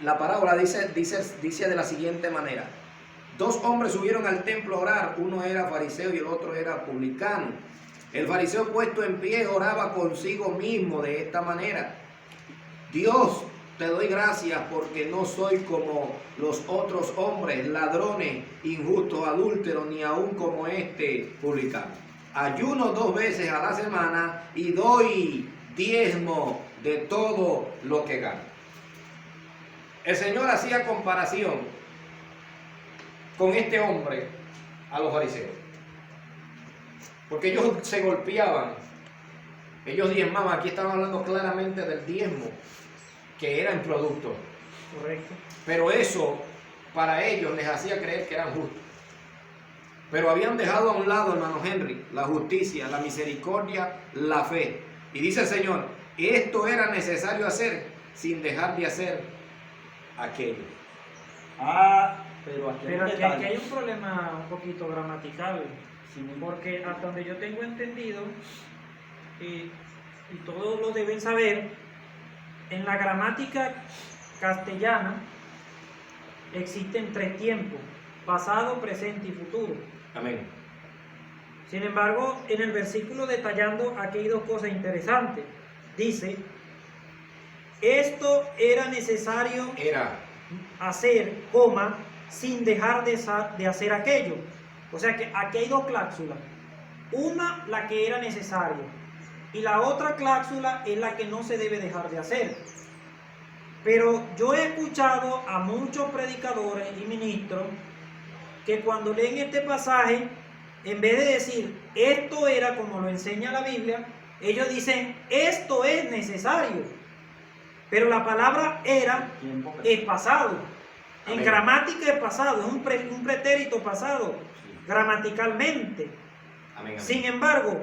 La parábola dice de la siguiente manera: dos hombres subieron al templo a orar, uno era fariseo y el otro era publicano. El fariseo, puesto en pie, oraba consigo mismo de esta manera: Dios, te doy gracias porque no soy como los otros hombres, ladrones, injustos, adúlteros, ni aún como este publicano. Ayuno 2 veces a la semana y doy diezmo de todo lo que gano. El Señor hacía comparación con este hombre a los fariseos, porque ellos se golpeaban, ellos diezmaban. Aquí estamos hablando claramente del diezmo, que era en producto, Correcto. pero eso para ellos les hacía creer que eran justos. Pero habían dejado a un lado, hermano Henry, la justicia, la misericordia, la fe. Y dice el Señor, esto era necesario hacer sin dejar de hacer aquello. Pero aquí hay Pero un aquí detalle. hay un problema un poquito gramatical, Sí, muy porque hasta donde yo tengo entendido, y todos lo deben saber, en la gramática castellana existen 3 tiempos: pasado, presente y futuro. Amén. Sin embargo, en el versículo detallando, aquí hay 2 cosas interesantes. Dice, esto era necesario Era. hacer, sin dejar de hacer aquello. O sea que aquí hay 2 cláusulas. Una, la que era necesario, y la otra cláusula es la que no se debe dejar de hacer. Pero yo he escuchado a muchos predicadores y ministros que cuando leen este pasaje, en vez de decir esto era como lo enseña la Biblia, ellos dicen esto es necesario. Pero la palabra era es pasado. En Amén. gramática es pasado, es un pretérito pasado, gramaticalmente. Amén, amén. Sin embargo,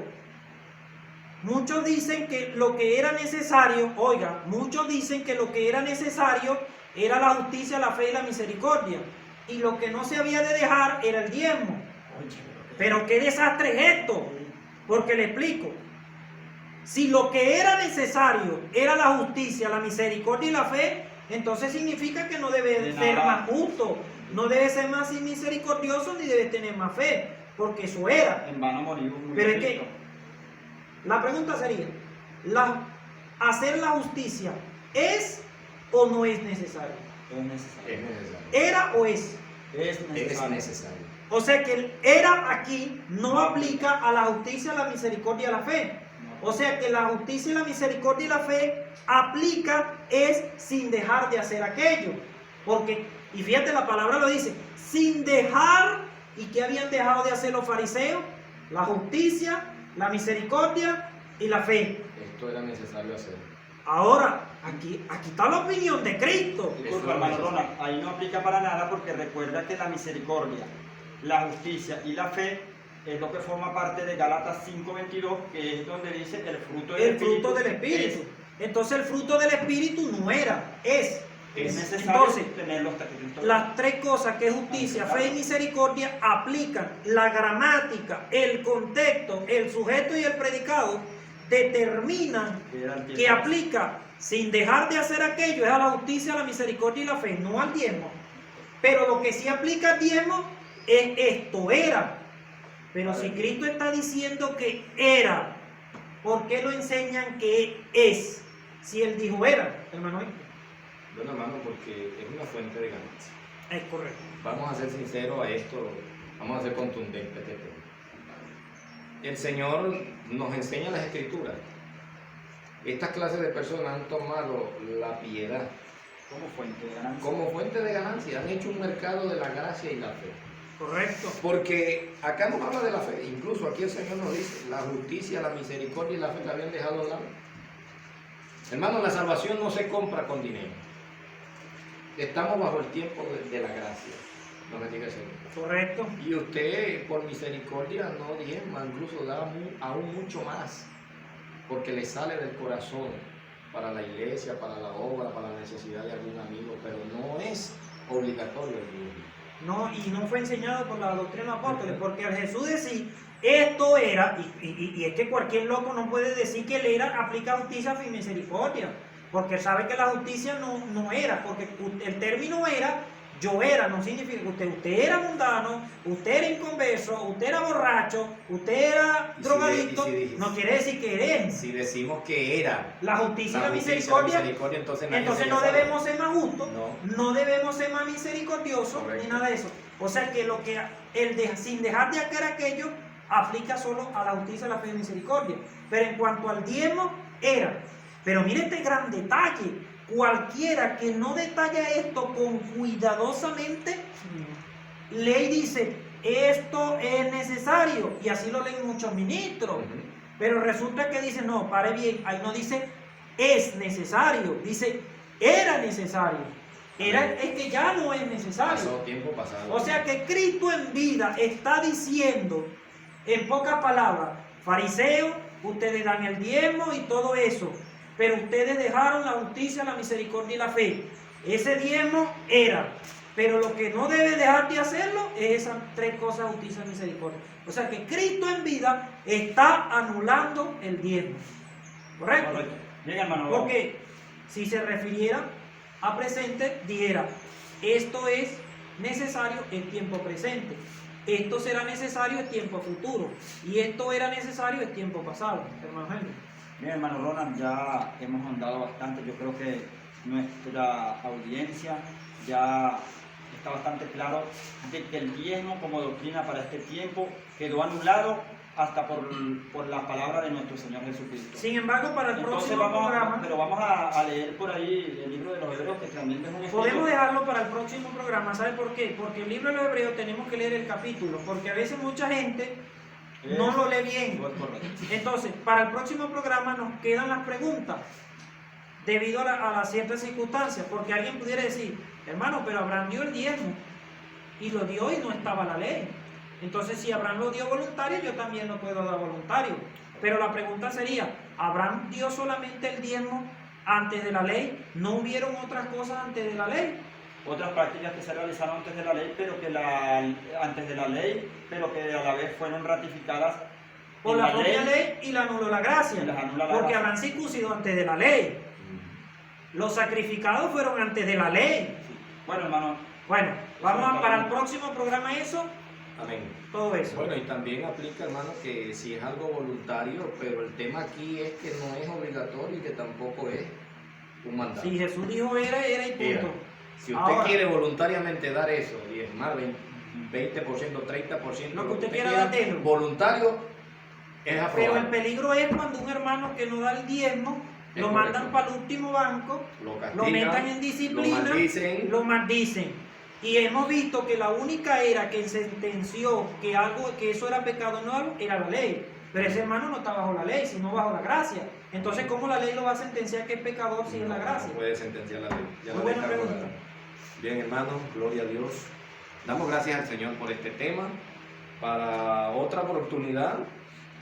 muchos dicen que lo que era necesario, oiga, muchos dicen que lo que era necesario era la justicia, la fe y la misericordia. Y lo que no se había de dejar era el diezmo. Pero qué desastre es esto, porque le explico. Si lo que era necesario era la justicia, la misericordia y la fe, entonces significa que no debe ser más justo, no debe ser más misericordioso ni debe tener más fe, porque eso era. En vano morir un Pero es Cristo. que la pregunta sería, ¿hacer la justicia es o no es necesario? Es necesario. Es necesario. ¿Era o es? Es necesario. Es necesario. O sea que el era aquí no aplica a la justicia, a la misericordia y a la fe. O sea que la justicia y la misericordia y la fe aplica es sin dejar de hacer aquello. Porque, y fíjate, la palabra lo dice, sin dejar, ¿y qué habían dejado de hacer los fariseos? La justicia, la misericordia y la fe. Esto era necesario hacer. Ahora, aquí está la opinión de Cristo. Disculpa, hermano Ronald, ahí no aplica para nada porque recuerda que la misericordia, la justicia y la fe es lo que forma parte de Gálatas 5:22, que es donde dice el fruto del El Espíritu. fruto del Espíritu. Entonces el fruto del Espíritu no era, es. Es necesario Entonces, tenerlos hasta que Cristo las tres cosas que es justicia, fe y misericordia aplican. La gramática, el contexto, el sujeto y el predicado determinan que aplica sin dejar de hacer aquello es a la justicia, a la misericordia y la fe, no al diezmo. Pero lo que sí aplica al diezmo es esto era. Pero si Cristo está diciendo que era, ¿por qué lo enseñan que es? Si él dijo era, hermano. Bueno, hermano, porque es una fuente de ganancia. Es correcto. Vamos a ser sinceros a esto, vamos a ser contundentes a este tema. El Señor nos enseña las Escrituras. Estas clases de personas han tomado la piedad como fuente de ganancia. como fuente de ganancia, han hecho un mercado de la gracia y la fe. Correcto. Porque acá nos habla de la fe, incluso aquí el Señor nos dice, la justicia, la misericordia y la fe la habían dejado a un lado. Hermano, la salvación no se compra con dinero. Estamos bajo el tiempo de la gracia, no me diga eso. Correcto. Y usted, por misericordia, no diezma, incluso da aún mucho más, porque le sale del corazón para la iglesia, para la obra, para la necesidad de algún amigo, pero no es obligatorio el diezmo. No, y no fue enseñado por la doctrina de los apóstoles, porque al Jesús decir esto era, y es que cualquier loco no puede decir que él era, aplica justicia y misericordia, porque él sabe que la justicia no era, porque el término era, yo era, no significa que usted era mundano, usted era inconverso, usted era borracho, usted era drogadicto, no quiere decir que eres. Si decimos que era La justicia y la misericordia, misericordia, entonces no debemos ser más justos, No. no debemos ser más misericordiosos, Correcto. ni nada de eso. O sea que lo que sin dejar de hacer aquello aplica solo a la justicia, la fe y misericordia. Pero en cuanto al diezmo, era. Pero mire este gran detalle. Cualquiera que no detalla esto con cuidadosamente, ley dice, esto es necesario. Y así lo leen muchos ministros. Pero resulta que dice, no, pare bien, ahí no dice es necesario, dice era necesario. Era, es que ya no es necesario. Pasó tiempo pasado. O sea que Cristo en vida está diciendo, en pocas palabras, fariseos, ustedes dan el diezmo y todo eso, pero ustedes dejaron la justicia, la misericordia y la fe. Ese diezmo era, pero lo que no debe dejar de hacerlo es esas tres cosas, justicia y misericordia. O sea que Cristo en vida está anulando el diezmo. ¿Correcto? Correcto. Bien, hermano. Porque si se refiriera a presente, dijera, esto es necesario en tiempo presente, esto será necesario en tiempo futuro, y esto era necesario en tiempo pasado, hermano Henry. Bien, hermano Ronald, ya hemos andado bastante. Yo creo que nuestra audiencia ya está bastante claro de que el diezmo como doctrina para este tiempo quedó anulado hasta por la palabra de nuestro Señor Jesucristo. Sin embargo, para el Entonces próximo programa, pero vamos a leer por ahí el libro de los Hebreos, que también es un escrito. podemos dejarlo para el próximo programa. ¿Sabe por qué? Porque el libro de los Hebreos tenemos que leer el capítulo, porque a veces mucha gente no lo lee bien. No es correcto. Entonces, para el próximo programa nos quedan las preguntas debido a las ciertas circunstancias, porque alguien pudiera decir, hermano, pero Abraham dio el diezmo y lo dio y no estaba la ley. Entonces, si Abraham lo dio voluntario, yo también lo puedo dar voluntario. Pero la pregunta sería, ¿Abraham dio solamente el diezmo antes de la ley? ¿No hubieron otras cosas antes de la ley? Otras prácticas que se realizaron antes de la ley, pero que a la vez fueron ratificadas Por en la propia ley y la anuló la gracia. Y las anula la Porque gracia. Abraham circuncidó antes de la ley. Los sacrificados fueron antes de la ley. Sí. Bueno, hermano. Bueno, vamos para el próximo programa eso, Amén. todo eso. Bueno, y también aplica, hermano, que si es algo voluntario, pero el tema aquí es que no es obligatorio y que tampoco es un mandato. Si Jesús dijo era y punto. Era. Si usted Ahora, quiere voluntariamente dar eso, 10 más, 20%, 30%, Lo que usted quiera dar, délo. voluntario, es aprobado. pero el peligro es cuando un hermano que no da el diezmo, Es lo correcto. mandan para el último banco, Lo lo castigan, metan en disciplina, lo maldicen. lo maldicen. Y hemos visto que la única era que sentenció que eso era pecado no era la ley. Pero ese hermano no está bajo la ley, sino bajo la gracia. Entonces, ¿cómo la ley lo va a sentenciar que es pecador si es la gracia? No puede sentenciar la ley. Ya Muy la buena ley está pregunta. aprobada. Bien, hermanos, gloria a Dios. Damos gracias al Señor por este tema. Para otra oportunidad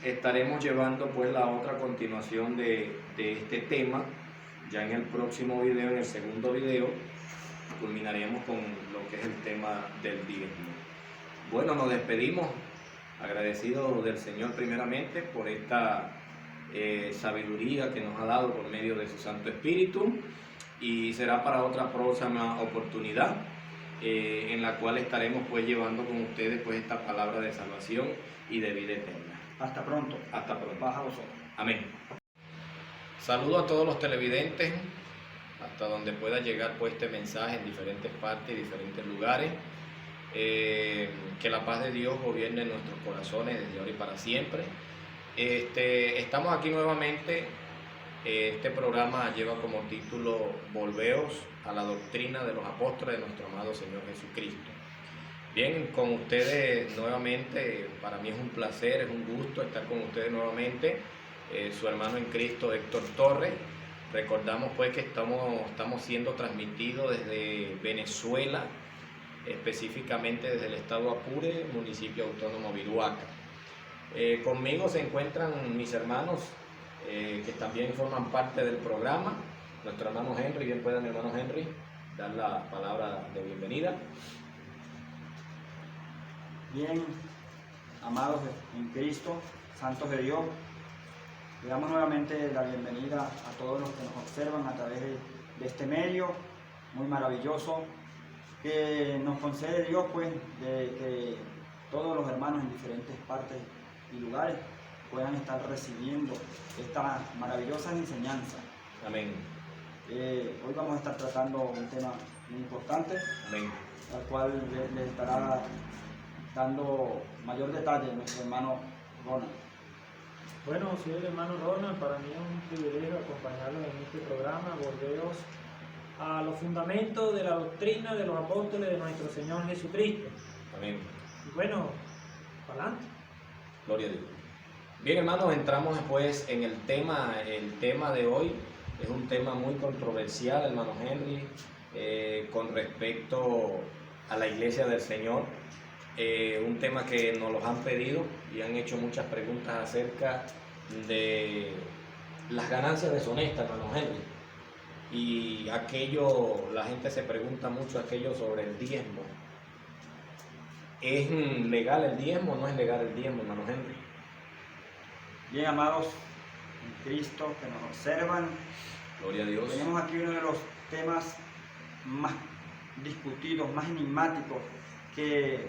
estaremos llevando pues la otra continuación de este tema. Ya en el próximo video, en el segundo video, culminaremos con lo que es el tema del diezmo. Bueno, nos despedimos, agradecidos del Señor primeramente por esta sabiduría que nos ha dado por medio de su Santo Espíritu, y será para otra próxima oportunidad en la cual estaremos pues llevando con ustedes pues esta palabra de salvación y de vida eterna. Hasta pronto. Hasta pronto. Baja vosotros. Amén. Saludo a todos los televidentes, hasta donde pueda llegar pues este mensaje en diferentes partes y diferentes lugares. Que la paz de Dios gobierne en nuestros corazones desde ahora y para siempre. Estamos aquí nuevamente. Este programa lleva como título Volveos a la doctrina de los apóstoles de nuestro amado Señor Jesucristo. Bien, con ustedes nuevamente, para mí es un placer, es un gusto estar con ustedes nuevamente. Su hermano en Cristo, Héctor Torres. Recordamos pues que estamos siendo transmitidos desde Venezuela, específicamente desde el estado Apure, municipio autónomo Viruaca. Conmigo se encuentran mis hermanos que también forman parte del programa. Nuestro hermano Henry, bien pueda mi hermano Henry dar la palabra de bienvenida. Bien, amados en Cristo, santos de Dios, le damos nuevamente la bienvenida a todos los que nos observan a través de este medio muy maravilloso que nos concede Dios, pues, de que todos los hermanos en diferentes partes y lugares puedan estar recibiendo esta maravillosa enseñanza. Amén. Hoy vamos a estar tratando un tema muy importante, Amén. al cual le estará dando mayor detalle nuestro hermano Ronald. Bueno, soy el hermano Ronald, para mí es un privilegio acompañarlos en este programa, volveros a los fundamentos de la doctrina de los apóstoles de nuestro Señor Jesucristo. Amén. Y bueno, para adelante. Gloria a Dios. Bien, hermanos, entramos pues en el tema de hoy. Es un tema muy controversial, hermano Henry, con respecto a la iglesia del Señor. Un tema que nos los han pedido y han hecho muchas preguntas acerca de las ganancias deshonestas, hermano Henry. Y la gente se pregunta mucho aquello sobre el diezmo. ¿Es legal el diezmo o no es legal el diezmo, hermano Henry? Bien, amados en Cristo que nos observan, Gloria a Dios. tenemos aquí uno de los temas más discutidos, más enigmáticos que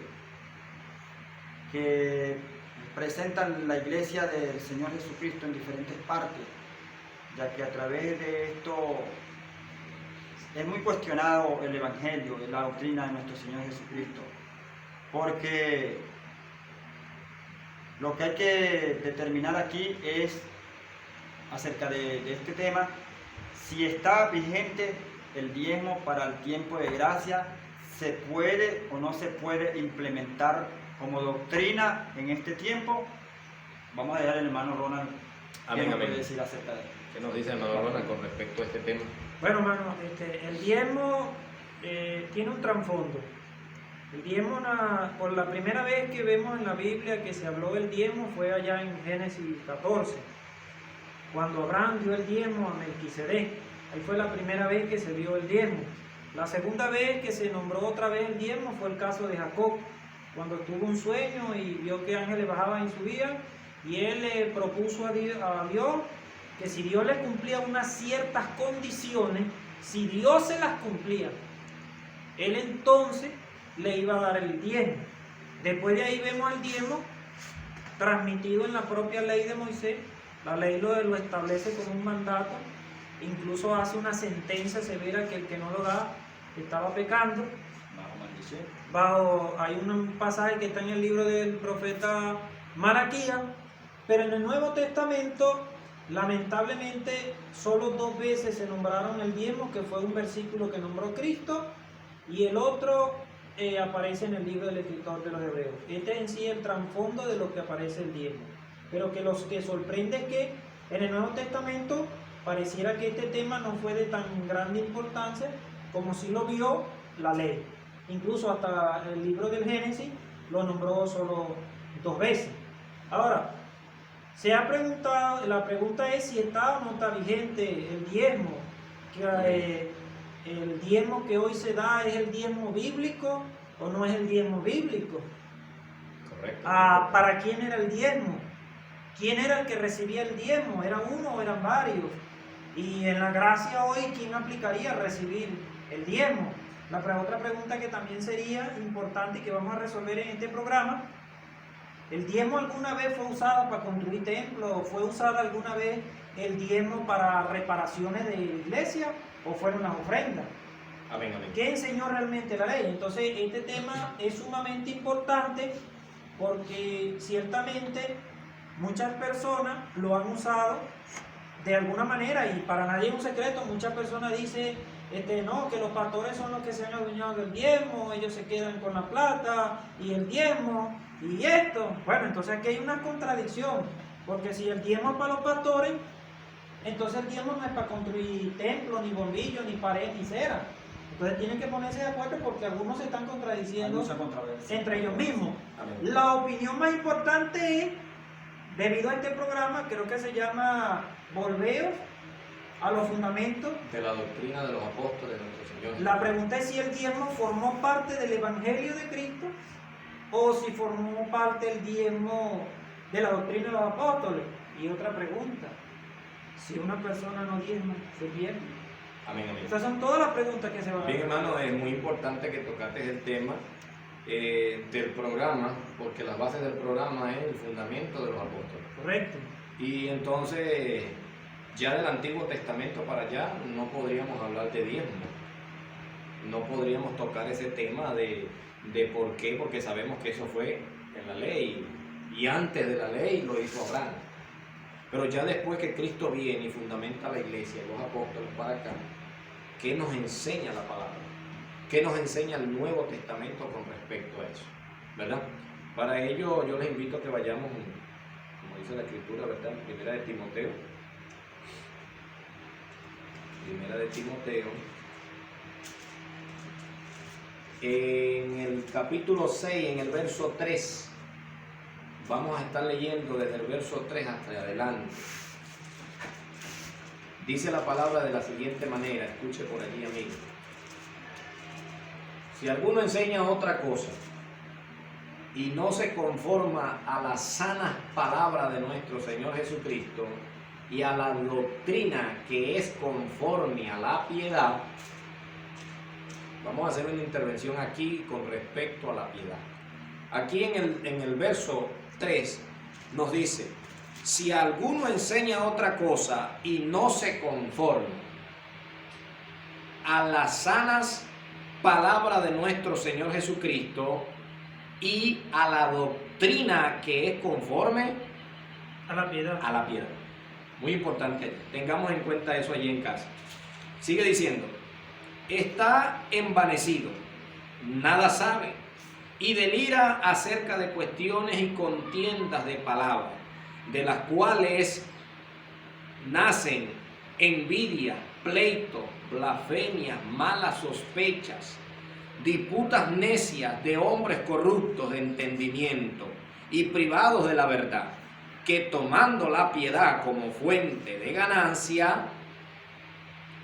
presentan la iglesia del Señor Jesucristo en diferentes partes, ya que a través de esto es muy cuestionado el Evangelio, la doctrina de nuestro Señor Jesucristo, porque Lo que hay que determinar aquí es acerca de este tema, si está vigente el diezmo para el tiempo de gracia, se puede o no se puede implementar como doctrina en este tiempo. Vamos a dejar al hermano Ronald que nos puede decir acerca de esto. ¿Qué nos dice el hermano Ronald con respecto a este tema? Bueno, hermano, el diezmo tiene un trasfondo. El diezmo, por la primera vez que vemos en la Biblia que se habló del diezmo fue allá en Génesis 14, cuando Abraham dio el diezmo a Melquisedec. Ahí fue la primera vez que se vio el diezmo. La segunda vez que se nombró otra vez el diezmo fue el caso de Jacob, cuando tuvo un sueño y vio que ángeles bajaban y subían, y él le propuso a Dios que si Dios le cumplía unas ciertas condiciones, si Dios se las cumplía, él entonces le iba a dar el diezmo. Después de ahí vemos el diezmo transmitido en la propia ley de Moisés. La ley lo establece como un mandato, incluso hace una sentencia severa que el que no lo da estaba pecando. Hay un pasaje que está en el libro del profeta Malaquías, pero en el Nuevo Testamento lamentablemente solo 2 veces se nombraron el diezmo, que fue un versículo que nombró Cristo, y el otro aparece en el libro del escritor de los Hebreos. Este es en sí el trasfondo de lo que aparece el diezmo. Pero que los que sorprende es que en el Nuevo Testamento pareciera que este tema no fue de tan grande importancia como si lo vio la ley. Incluso hasta el libro del Génesis lo nombró solo 2 veces. Ahora, se ha preguntado, la pregunta es si está o no está vigente el diezmo. El diezmo que hoy se da, ¿es el diezmo bíblico o no es el diezmo bíblico? Correcto. ¿Para quién era el diezmo? ¿Quién era el que recibía el diezmo? ¿Era uno o eran varios? Y en la gracia hoy, ¿quién aplicaría recibir el diezmo? La otra pregunta que también sería importante y que vamos a resolver en este programa: ¿el diezmo alguna vez fue usado para construir templos? ¿O fue usado alguna vez el diezmo para reparaciones de iglesia? ¿O fueron las ofrendas? Amén, amén. ¿Qué enseñó realmente la ley? Entonces, este tema es sumamente importante porque ciertamente muchas personas lo han usado de alguna manera, y para nadie es un secreto. Muchas personas dicen no, que los pastores son los que se han adueñado del diezmo, ellos se quedan con la plata y el diezmo y esto. Bueno, entonces aquí hay una contradicción, porque si el diezmo es para los pastores, entonces el diezmo no es para construir templos, ni bombillos, ni pared, ni cera. Entonces tienen que ponerse de acuerdo, porque algunos se están contradiciendo entre ellos mismos. Amén. La opinión más importante es, debido a este programa, creo que se llama Volveos a los fundamentos de la doctrina de los apóstoles de nuestro Señor. La pregunta es si el diezmo formó parte del Evangelio de Cristo o si formó parte el diezmo de la doctrina de los apóstoles. Y otra pregunta: si una persona no diezma, ¿se pierde? Amén, amén. Estas son todas las preguntas que se van a hacer. Bien, hermano, es muy importante que tocaste el tema del programa, porque la base del programa es el fundamento de los apóstoles. Correcto. Y entonces, ya del Antiguo Testamento para allá, no podríamos hablar de diezmo. No podríamos tocar ese tema de por qué, porque sabemos que eso fue en la ley. Y antes de la ley lo hizo Abraham. Pero ya después que Cristo viene y fundamenta la iglesia, los apóstoles para acá, ¿qué nos enseña la palabra? ¿Qué nos enseña el Nuevo Testamento con respecto a eso? ¿Verdad? Para ello yo les invito a que vayamos, como dice la Escritura, ¿verdad? Primera de Timoteo. Primera de Timoteo. En el capítulo 6, en el verso 3. Vamos a estar leyendo desde el verso 3 hasta adelante. Dice la palabra de la siguiente manera, escuche por allí, amigo. Si alguno enseña otra cosa y no se conforma a las sanas palabras de nuestro Señor Jesucristo y a la doctrina que es conforme a la piedad, vamos a hacer una intervención aquí con respecto a la piedad. Aquí en el verso 3 nos dice: si alguno enseña otra cosa y no se conforma a las sanas palabras de nuestro Señor Jesucristo y a la doctrina que es conforme A la piedad. a la piedad. Muy importante, tengamos en cuenta eso allí en casa. Sigue diciendo, está envanecido, nada sabe, y delira acerca de cuestiones y contiendas de palabras, de las cuales nacen envidia, pleito, blasfemia, malas sospechas, disputas necias de hombres corruptos de entendimiento y privados de la verdad, que tomando la piedad como fuente de ganancia,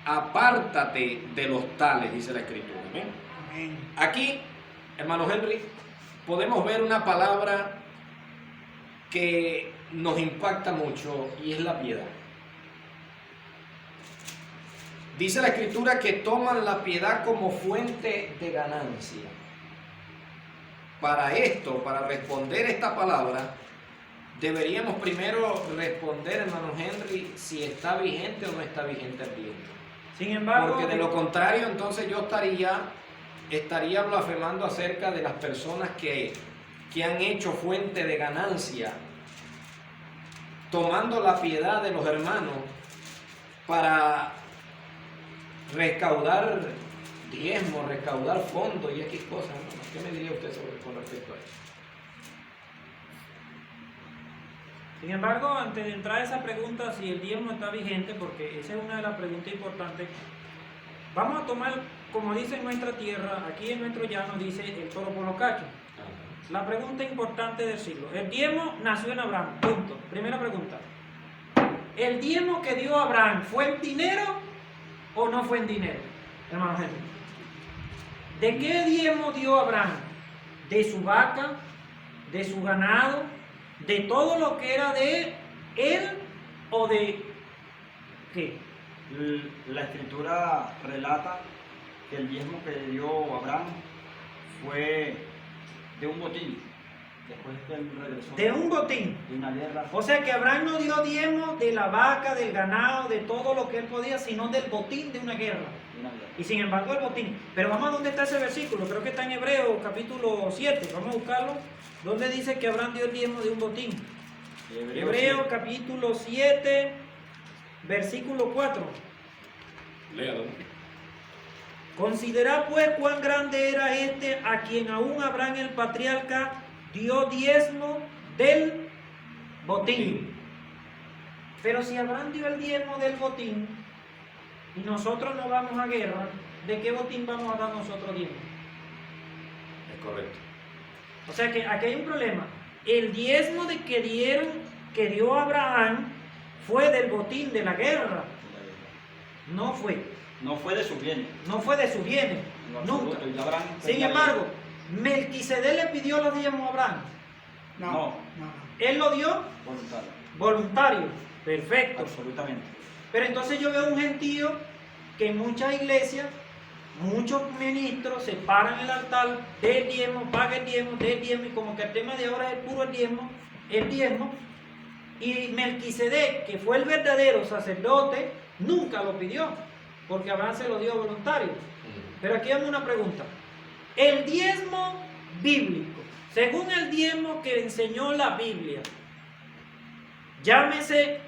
apártate de los tales, dice la Escritura. ¿Ven? Amén. Aquí, hermano Henry, podemos ver una palabra que nos impacta mucho y es la piedad. Dice la Escritura que toman la piedad como fuente de ganancia. Para esto, para responder esta palabra, deberíamos primero responder, hermano Henry, si está vigente o no está vigente el diezmo. Sin embargo, Porque de lo contrario, entonces yo estaría blasfemando acerca de las personas que han hecho fuente de ganancia, tomando la piedad de los hermanos para recaudar diezmo, recaudar fondos y X cosas, hermano. ¿Qué me diría usted con respecto a eso? sin embargo, antes de entrar a esa pregunta, si el diezmo está vigente, porque esa es una de las preguntas importantes, vamos a tomar, como dice en nuestra tierra, aquí en nuestro llano, dice el toro por los cachos. La pregunta importante del siglo. El diezmo nació en Abraham. Punto. Primera pregunta. ¿El diezmo que dio Abraham fue en dinero o no fue en dinero? Hermano Henry. ¿De qué diezmo dio Abraham? ¿De su vaca? ¿De su ganado? ¿De todo lo que era de él o de qué? La Escritura relata que el diezmo que dio Abraham fue de un botín, después que él regresó De un botín. de una guerra. O sea que Abraham no dio diezmo de la vaca, del ganado, de todo lo que él podía, sino del botín de una guerra. de una guerra. Y sin embargo el botín. Pero vamos a dónde está ese versículo. Creo que está en Hebreos capítulo 7. Vamos a buscarlo. ¿Dónde dice que Abraham dio el diezmo de un botín? Hebreos capítulo 7, versículo 4. Léalo. Considerad pues cuán grande era este a quien aún Abraham el patriarca dio diezmo del botín. Pero si Abraham dio el diezmo del botín y nosotros no vamos a guerra, ¿de qué botín vamos a dar nosotros diezmo? Es correcto. O sea que aquí hay un problema. El diezmo de que dio Abraham fue del botín de la guerra. No fue. No fue de sus bienes. No fue de sus bienes. en lo Nunca. absoluto. Y Abraham Sin tenía embargo, Melquisedec le pidió los diezmos a Abraham. No. Él lo dio voluntario. voluntario. Perfecto. Absolutamente. Pero entonces yo veo un gentío que en muchas iglesias, muchos ministros se paran en el altar del diezmo, paga el diezmo, y como que el tema de ahora es puro el diezmo. Y Melquisedec, que fue el verdadero sacerdote, nunca lo pidió, porque Abraham se lo dio voluntario. Pero aquí hay una pregunta. El diezmo bíblico, según el diezmo que enseñó la Biblia, llámese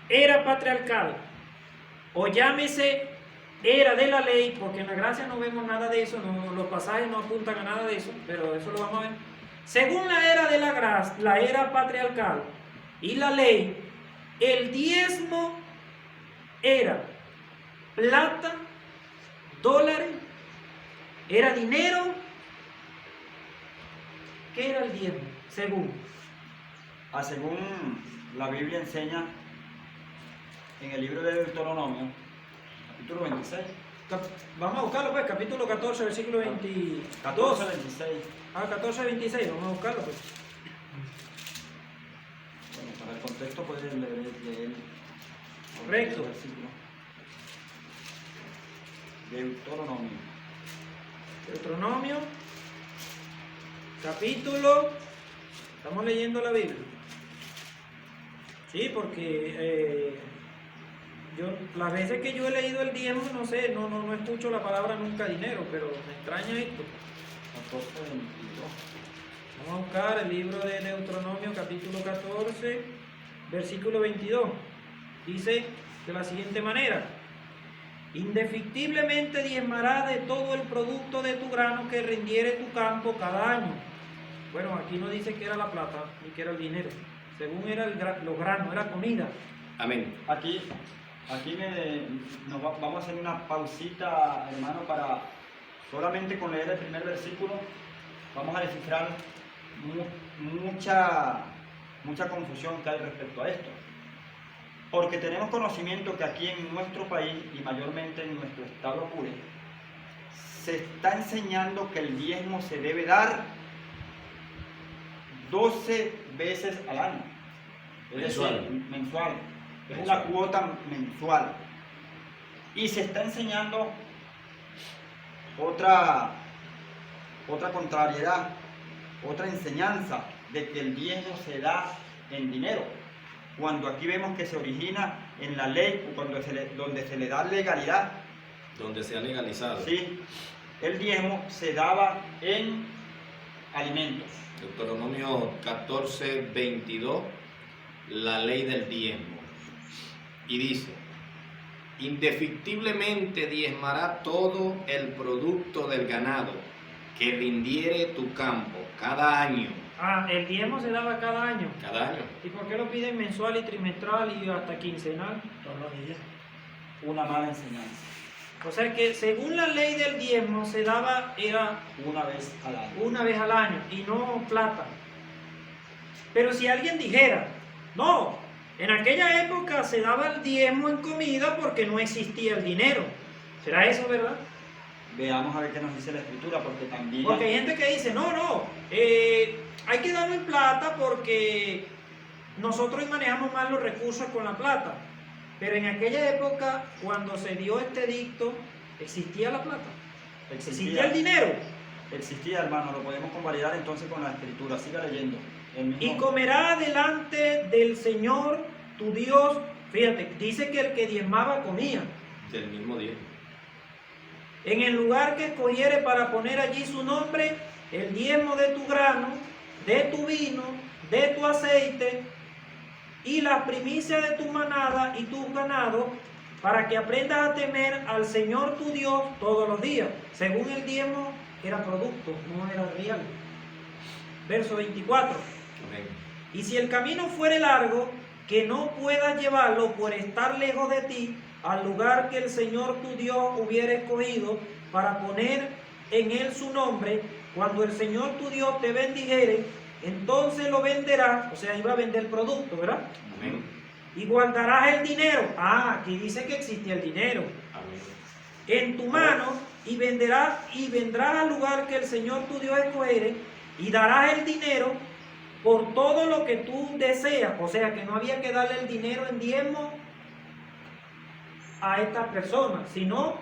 era patriarcal o llámese era de la ley, porque en la gracia no vemos nada de eso, los pasajes no apuntan a nada de eso, pero eso lo vamos a ver. Según la era de la gracia, la era patriarcal y la ley, el diezmo era plata, dólares, era dinero. ¿Qué era el diezmo? Según La Biblia enseña en el libro de Deuteronomio, capítulo 26, Vamos a buscarlo pues, capítulo 14, versículo 22. 14, 26. 14, 26, vamos a buscarlo pues. Bueno, para el contexto pueden leer Correcto. el versículo. Deuteronomio. Deuteronomio, capítulo, estamos leyendo la Biblia. Sí, porque yo las veces que yo he leído el diezmo, no sé, no escucho la palabra nunca dinero, pero me extraña esto. 14, 22. Vamos a buscar el libro de Deuteronomio capítulo 14, versículo 22. Dice de la siguiente manera: indefectiblemente diezmará de todo el producto de tu grano que rindiere tu campo cada año. Bueno, aquí no dice que era la plata ni que era el dinero, según era los granos, era comida. Amén. Aquí vamos a hacer una pausita, hermano, para solamente con leer el primer versículo vamos a descifrar mucha confusión que hay respecto a esto. Porque tenemos conocimiento que aquí en nuestro país y mayormente en nuestro estado Apure se está enseñando que el diezmo se debe dar 12 veces al año. Mensual. Mensual. Es Mensual. una cuota mensual. Y se está enseñando otra contrariedad, otra enseñanza de que el diezmo se da en dinero. Cuando aquí vemos que se origina en la ley, donde se le da legalidad. Donde se ha legalizado. Sí, el diezmo se daba en alimentos. Deuteronomio 14, 22, la ley del diezmo. Y dice: indefectiblemente diezmará todo el producto del ganado que rindiere tu campo cada año. Ah, el diezmo se daba cada año. Cada año. ¿Y por qué lo piden mensual y trimestral y hasta quincenal? Todos los días. Una mala enseñanza. O sea que según la ley del diezmo se daba, era Una vez al año. una vez al año y no plata. Pero si alguien dijera, no, en aquella época se daba el diezmo en comida porque no existía el dinero. ¿Será eso verdad? Veamos a ver qué nos dice la escritura, porque también... Porque hay gente que dice, no, hay que darlo en plata porque nosotros manejamos más los recursos con la plata. Pero en aquella época, cuando se dio este edicto, ¿existía la plata? ¿Existía el dinero? Existía, hermano, lo podemos convalidar entonces con la escritura. Siga leyendo. Y comerá delante del Señor tu Dios. Fíjate, dice que el que diezmaba comía. Del mismo diezmo. En el lugar que escogiere para poner allí su nombre, el diezmo de tu grano, de tu vino, de tu aceite y las primicias de tu manada y tus ganados, para que aprendas a temer al Señor tu Dios todos los días. Según el diezmo era producto, no era real. Verso 24. Amén. Y si el camino fuere largo, que no puedas llevarlo por estar lejos de ti, al lugar que el Señor tu Dios hubiera escogido para poner en él su nombre, cuando el Señor tu Dios te bendijere, entonces lo venderás, o sea, iba a vender producto, ¿verdad? Amén. Y guardarás el dinero. Ah, aquí dice que existe el dinero. Amén. En tu mano, y vendrás al lugar que el Señor tu Dios escogiere, y darás el dinero por todo lo que tú deseas. O sea, que no había que darle el dinero en diezmo a estas personas, sino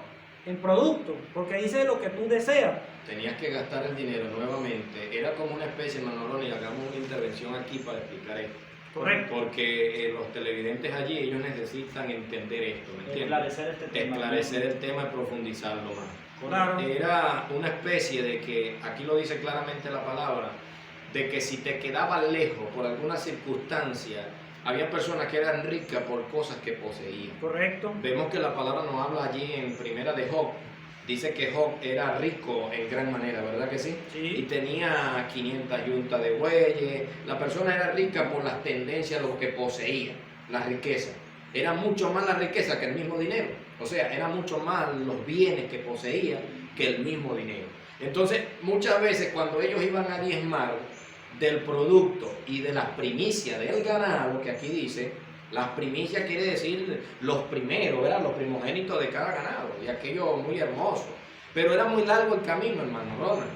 en producto, porque dice lo que tú deseas. Tenías que gastar el dinero nuevamente. Era como una especie, hermano Ronnie, y hagamos una intervención aquí para explicar esto. Correcto. Porque los televidentes allí, ellos necesitan entender esto, ¿me entiendes? Esclarecer este tema. Esclarecer el tema y profundizarlo más. Claro. Era una especie de que, aquí lo dice claramente la palabra, de que si te quedabas lejos por alguna circunstancia, había personas que eran ricas por cosas que poseían. Correcto. Vemos que la palabra nos habla allí en primera de Job. Dice que Job era rico en gran manera, ¿verdad que sí? Sí. Y tenía 500 yuntas de bueyes. La persona era rica por las tendencias, lo que poseía, la riqueza. Era mucho más la riqueza que el mismo dinero. O sea, era mucho más los bienes que poseía que el mismo dinero. Entonces, muchas veces cuando ellos iban a diezmar del producto y de las primicias del ganado, que aquí dice, las primicias quiere decir los primeros, ¿verdad? Los primogénitos de cada ganado, y aquello muy hermoso. Pero era muy largo el camino, hermano Ronald.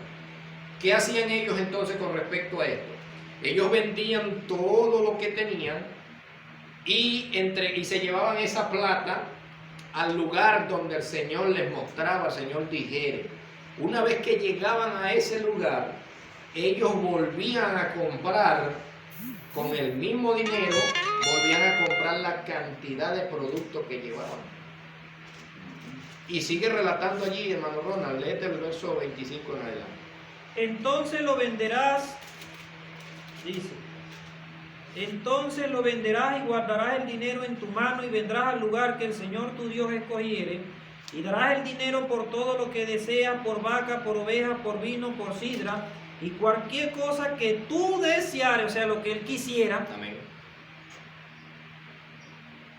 ¿Qué hacían ellos entonces con respecto a esto? Ellos vendían todo lo que tenían y se llevaban esa plata al lugar donde el Señor les mostraba, el Señor dijere. Una vez que llegaban a ese lugar, ellos volvían a comprar con el mismo dinero, volvían a comprar la cantidad de productos que llevaban. Y sigue relatando allí, hermano Ronald, léete el verso 25 en adelante. Entonces lo venderás Dice: entonces lo venderás y guardarás el dinero en tu mano y vendrás al lugar que el Señor tu Dios escogiere y darás el dinero por todo lo que deseas, por vaca, por oveja, por vino, por sidra y cualquier cosa que tú deseares, o sea, lo que él quisiera. Amén.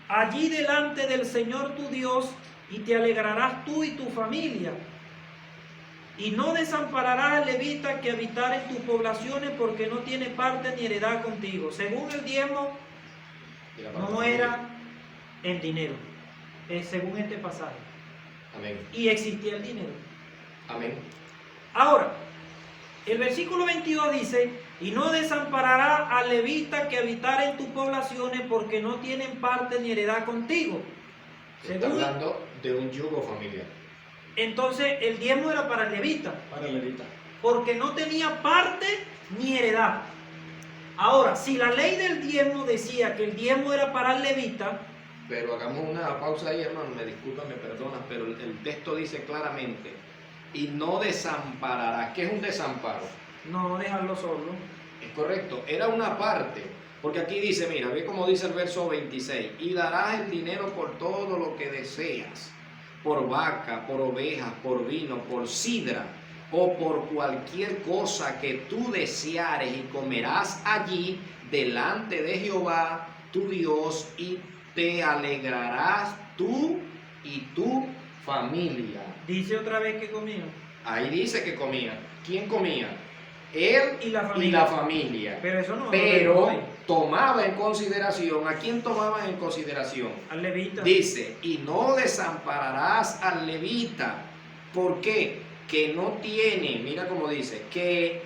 Allí delante del Señor tu Dios, y te alegrarás tú y tu familia. Y no desampararás al levita que habitar en tus poblaciones, porque no tiene parte ni heredad contigo. Según el diezmo, no era en dinero, según este pasaje. Amén. Y existía el dinero. Amén. Ahora, el versículo 22 dice: y no desamparará al levita que habitar en tus poblaciones, porque no tienen parte ni heredad contigo. Está hablando de un yugo familiar. Entonces el diezmo era para el levita, Para el levita. porque no tenía parte ni heredad. Ahora, si la ley del diezmo decía que el diezmo era para el levita, Pero hagamos una pausa ahí, hermano, me disculpa, me perdonas, pero el texto dice claramente: y no desamparará. ¿Qué es un desamparo? no dejarlo solo. Es correcto, era una parte, porque aquí dice, mira, ve como dice el verso 26, y darás el dinero por todo lo que deseas, por vaca, por ovejas, por vino, por sidra, o por cualquier cosa que tú deseares, y comerás allí delante de Jehová tu Dios, y te alegrarás tú y tu familia. Dice otra vez que comía. Ahí dice que comía. ¿Quién comía? Él Y la familia. y la familia. Pero eso no. Pero tomaba en consideración, ¿a quién tomaba en consideración? Al levita. Dice, y no desampararás al levita. ¿Por qué? Que no tiene, mira cómo dice, que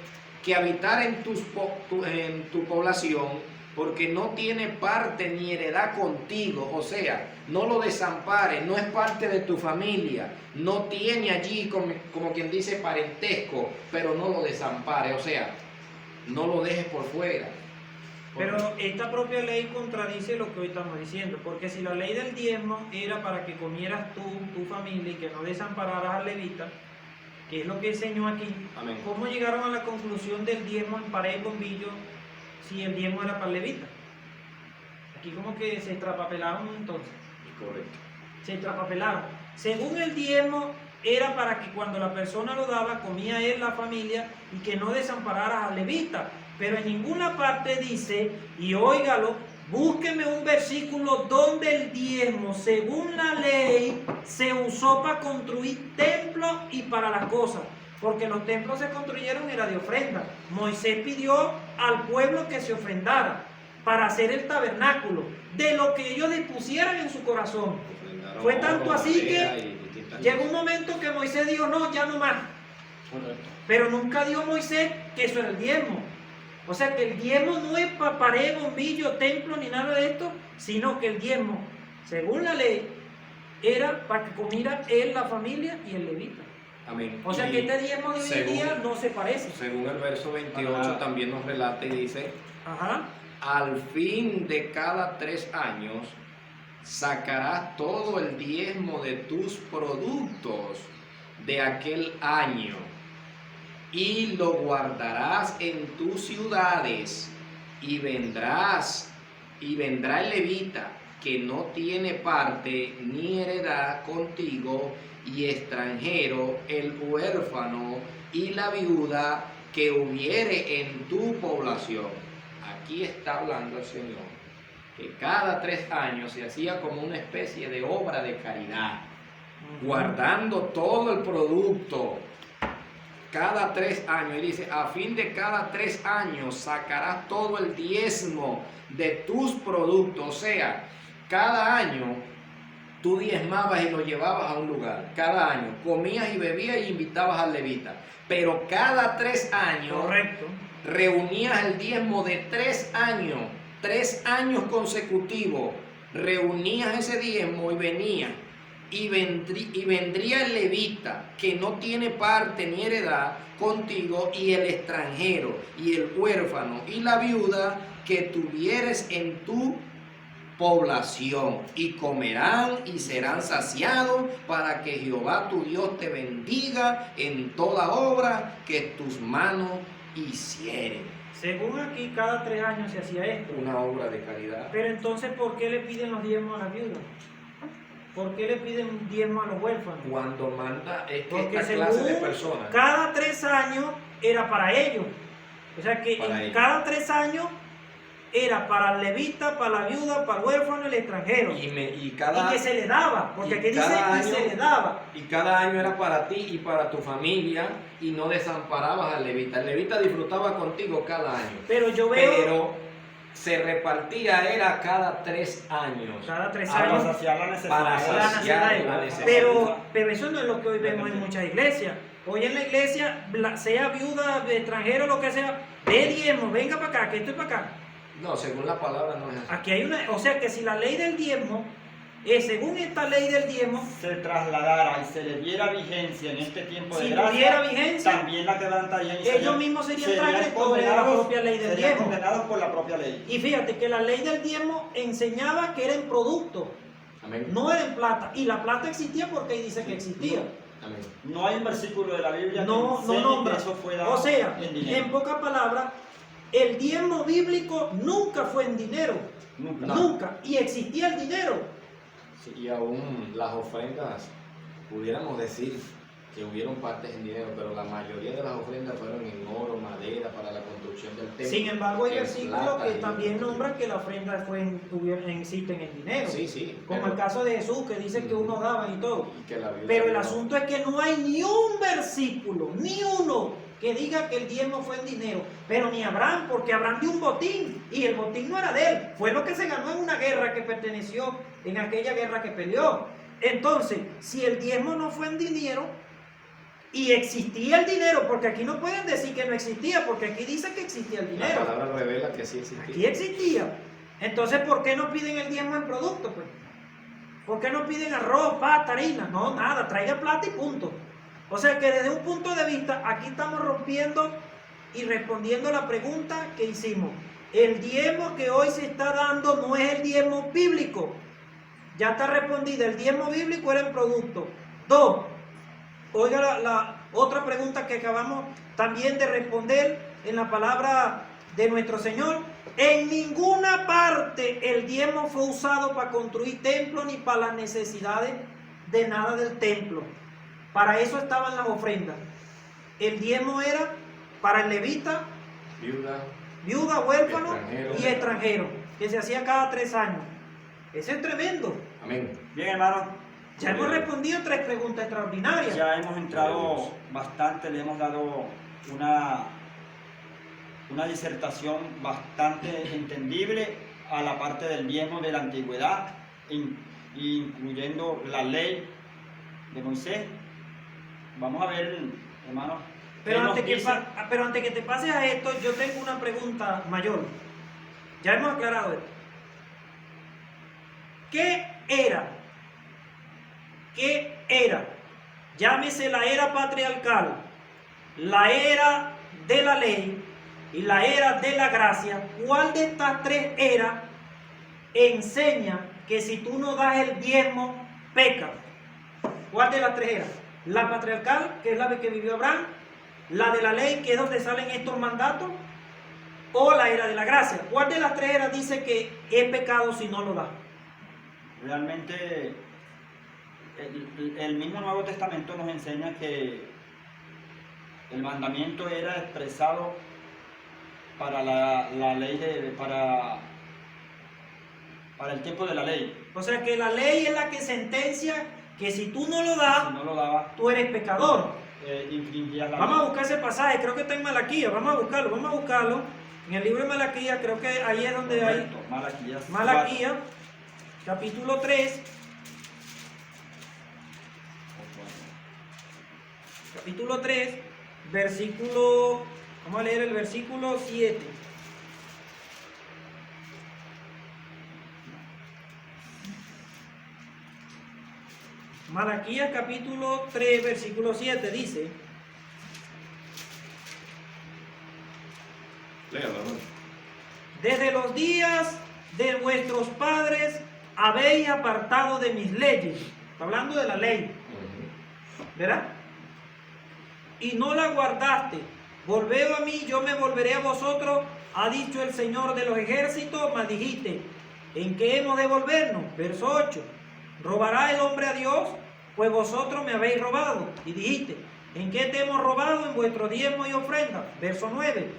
habitar en tu población, porque no tiene parte ni heredad contigo. O sea, no lo desampares, no es parte de tu familia, no tiene allí como quien dice parentesco, pero no lo desampares, o sea, no lo dejes por fuera. Pero esta propia ley contradice lo que hoy estamos diciendo, porque si la ley del diezmo era para que comieras tú, tu familia, y que no desampararas al levita, que es lo que enseñó aquí, Amén. ¿cómo llegaron a la conclusión del diezmo en pared bombillo si el diezmo era para el levita? Aquí como que se extrapapelaron entonces. Correcto. Se extrapapelaron. Según el diezmo era para que cuando la persona lo daba, comía él, la familia, y que no desampararas al levita. Pero en ninguna parte dice, y óigalo, búsqueme un versículo donde el diezmo, según la ley, se usó para construir templos y para las cosas. Porque los templos se construyeron era de ofrenda. Moisés pidió al pueblo que se ofrendara para hacer el tabernáculo, de lo que ellos dispusieran en su corazón. Fue tanto así que llegó un momento que Moisés dijo, no, ya no más. Correcto. Pero nunca dijo Moisés que eso era el diezmo. O sea que el diezmo no es para pared, bombillo, templo, ni nada de esto, sino que el diezmo, según la ley, era para que comiera él, la familia y el levita. Amén. O sea que este diezmo de hoy en día no se parece. Según el verso 28 también nos relata y dice, Ajá. al fin de cada 3 años sacarás todo el diezmo de tus productos de aquel año y lo guardarás en tus ciudades, y vendrá el levita que no tiene parte ni heredad contigo, y extranjero, el huérfano y la viuda que hubiere en tu población. Aquí está hablando el Señor que cada 3 años se hacía como una especie de obra de caridad, guardando todo el producto. Cada 3 años, y dice, a fin de cada 3 años sacarás todo el diezmo de tus productos. O sea, cada año tú diezmabas y lo llevabas a un lugar. Cada año comías y bebías y invitabas al levita. Pero cada 3 años, Correcto, reunías el diezmo de 3 años, 3 años consecutivos. Reunías ese diezmo y venía. Y vendría el levita que no tiene parte ni heredad contigo, y el extranjero y el huérfano y la viuda que tuvieres en tu población, y comerán y serán saciados, para que Jehová tu Dios te bendiga en toda obra que tus manos hicieren. Según aquí, cada 3 años se hacía esto. Una obra de caridad. Pero entonces, ¿por qué le piden los diezmos a las viudas? ¿Por qué le piden diezmos a los huérfanos? Cuando manda es que Porque esta clase de según personas, cada 3 años era para ellos. O sea que Para en ellos. cada 3 años era para el levita, para la viuda, para el huérfano y el extranjero. y Y cada, que se le daba, porque y aquí dice cada que se año- le daba. y cada año era para ti y para tu familia, y no desamparabas al levita. El levita disfrutaba contigo cada año, Pero yo veo pero se repartía, era cada 3 años. cada 3 Para años. saciar la necesidad. Para la saciar necesidad. la necesidad. Pero eso no es lo que hoy vemos en muchas iglesias. Hoy en la iglesia, sea viuda, extranjero, lo que sea, de diezmo, venga para acá, que estoy para acá. No, según la palabra no es así. Aquí hay una, o sea que si la ley del diezmo, según esta ley del diezmo, Se trasladara y se le diera vigencia en este tiempo de si gracia, tuviera vigencia, también la quebrantarían y ellos mismos serían transgresores de la propia ley del serían diezmo. condenados por la propia ley. Y fíjate que la ley del diezmo enseñaba que era en producto, Amén. no era en plata. Y la plata existía porque ahí dice que existía. Amén. No hay un versículo de la Biblia No que enseñe nombra. que eso fue dado O sea, en dinero. en pocas palabras, el diezmo bíblico nunca fue en dinero. Nunca. No. Nunca. Y existía el dinero. Sí, y aún las ofrendas, pudiéramos decir que hubieron partes en dinero, pero la mayoría de las ofrendas fueron en oro, madera, para la construcción del templo. Sin embargo, hay en versículos plata que y- también nombran que la ofrenda existen en dinero. Sí, sí. Como pero- el caso de Jesús, que dice que unos daban y todo. y que la Biblia Pero el no. asunto es que no hay ni un versículo, ni uno, que diga que el diezmo fue en dinero. Pero ni Abraham, porque Abraham dio un botín y el botín no era de él. Fue lo que se ganó en una guerra que perteneció, en aquella guerra que peleó. Entonces, si el diezmo no fue en dinero y existía el dinero, porque aquí no pueden decir que no existía, porque aquí dice que existía el La dinero. palabra revela que sí existía. Aquí existía. Entonces, ¿por qué no piden el diezmo en producto? Pues? ¿Por qué no piden arroz, pasta, harina? No, nada, traiga plata y punto. O sea que desde un punto de vista, aquí estamos rompiendo y respondiendo la pregunta que hicimos. El diezmo que hoy se está dando no es el diezmo bíblico. Ya está respondida, el diezmo bíblico era en producto. 2. Oiga la otra pregunta que acabamos también de responder en la palabra de nuestro Señor. En ninguna parte el diezmo fue usado para construir templos ni para las necesidades de nada del templo. Para eso estaban las ofrendas. El diezmo era para el levita, viuda, huérfano y extranjero, que se hacía cada 3 años. Eso es tremendo. Amén. Bien, hermanos, Ya hemos respondido 3 preguntas extraordinarias. ya hemos entrado bastante, le hemos dado una disertación bastante entendible a la parte del diezmo de la antigüedad, incluyendo la ley de Moisés. Vamos a ver, hermanos. Pero ¿qué nos antes, que dice? pero antes que te pases a esto, yo tengo una pregunta mayor. Ya hemos aclarado esto. ¿Qué era? ¿Qué era? Llámese la era patriarcal, la era de la ley y la era de la gracia. ¿Cuál de estas 3 eras enseña que si tú no das el diezmo, pecas? ¿Cuál de las 3 eras? La patriarcal, que es la de que vivió Abraham, la de la ley, que es donde salen estos mandatos, o la era de la gracia. ¿Cuál de las 3 eras dice que es pecado si no lo da? Realmente el mismo Nuevo Testamento nos enseña que el mandamiento era expresado para la ley para el tiempo de la ley. O sea que la ley es la que sentencia que si tú no lo das, Si no lo daba, tú eres pecador. infringía la Vamos a ley. buscar ese pasaje, creo que está en Malaquías, vamos a buscarlo. En el libro de Malaquías, creo que ahí es donde hay Correcto, Malaquías. Malaquías, capítulo 3. Capítulo 3, versículo, vamos a leer el versículo 7. Malaquías capítulo 3, versículo 7 dice: Léalo, hermano. desde los días de vuestros padres habéis apartado de mis leyes. Está hablando de la ley, ¿verdad? Y no la guardaste. volveos a mí, yo me volveré a vosotros, ha dicho el Señor de los ejércitos. Mas dijiste, ¿en qué hemos de volvernos? Verso 8, ¿robará el hombre a Dios? Pues vosotros me habéis robado. Y dijiste, ¿en qué te hemos robado? En vuestro diezmo y ofrenda. Verso 9,